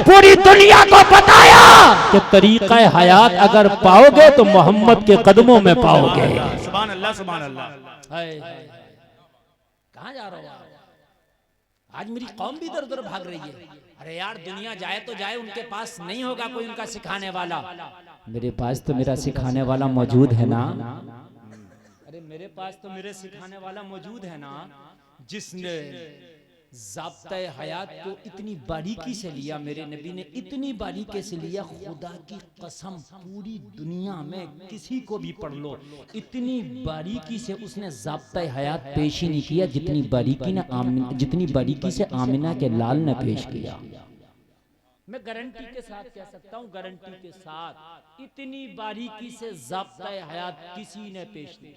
पूरी दुनिया को बताया कि तरीका हयात अगर पाओगे तो मोहम्मद के कदमों में पाओगे। सुभान अल्लाह, सुभान अल्लाह। कहाँ जा रहे हो? आज मेरी कौम भी इधर उधर भाग रही है। अरे यार, दुनिया जाए तो जाए, उनके पास नहीं होगा कोई उनका सिखाने वाला। मेरे पास तो मेरा सिखाने वाला मौजूद है ना। अरे मेरे पास तो मेरे सिखाने वाला मौजूद है ना, जिसने ज़ाब्ता हयात को इतनी बारीकी से लिया। मेरे नबी ने इतनी बारीकी से लिया, खुदा की कसम पूरी दुनिया में किसी को भी पढ़ लो, इतनी बारीकी से उसने ज़ाब्ता हयात पेश ही नहीं किया जितनी बारीकी से आमिना के लाल ने पेश किया। मैं गारंटी के साथ कह सकता हूँ, गारंटी के साथ, इतनी बारीकी से ज़ाब्ता हयात किसी ने पेश नहीं,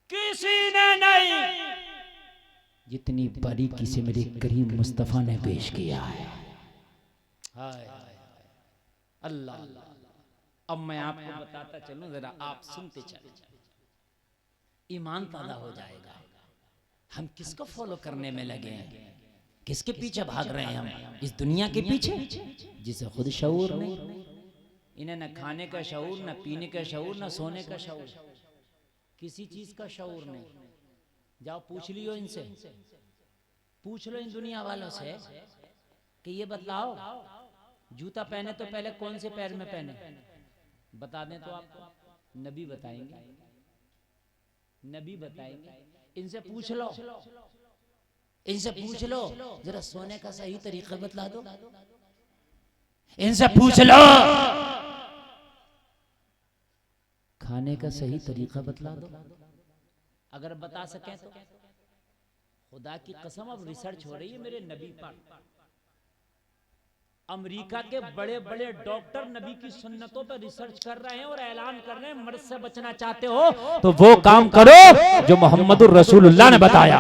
किसी ने नहीं, जितनी बारीकी से मेरे करीम मुस्तफा ने पेश किया है। हाय अल्लाह। अब मैं आपको बताता चलूं, जरा आप सुनते चले, ईमान पैदा हो जाएगा। हम किसको फॉलो करने में लगे हैं, किसके पीछे भाग रहे हैं हम? इस दुनिया के पीछे जिसे खुद शऊर नहीं। इन्हें न खाने का शऊर, न पीने का शऊर, न सोने का शऊर, किसी चीज का शऊर नहीं। जाओ पूछ लियो इनसे, पूछ लो इन दुनिया वालों से कि ये बतलाओ, जूता पहने तो पहले कौन से पैर में पहने? बता दें तो आपको नबी बताएंगे, नबी बताएंगे। इनसे पूछ लो, इनसे पूछ लो जरा सोने का सही तरीका बतला दो, इनसे पूछ लो खाने का सही तरीका बतला दो। अगर बता सके तो खुदा की कसम, अब रिसर्च हो रही है मेरे नबी पर। अमेरिका के बड़े बड़े डॉक्टर नबी की सुन्नतों पर रिसर्च कर रहे हैं और ऐलान कर रहे हैं, मर्द से बचना चाहते हो तो वो काम करो जो मोहम्मदुर रसूलुल्लाह ने बताया।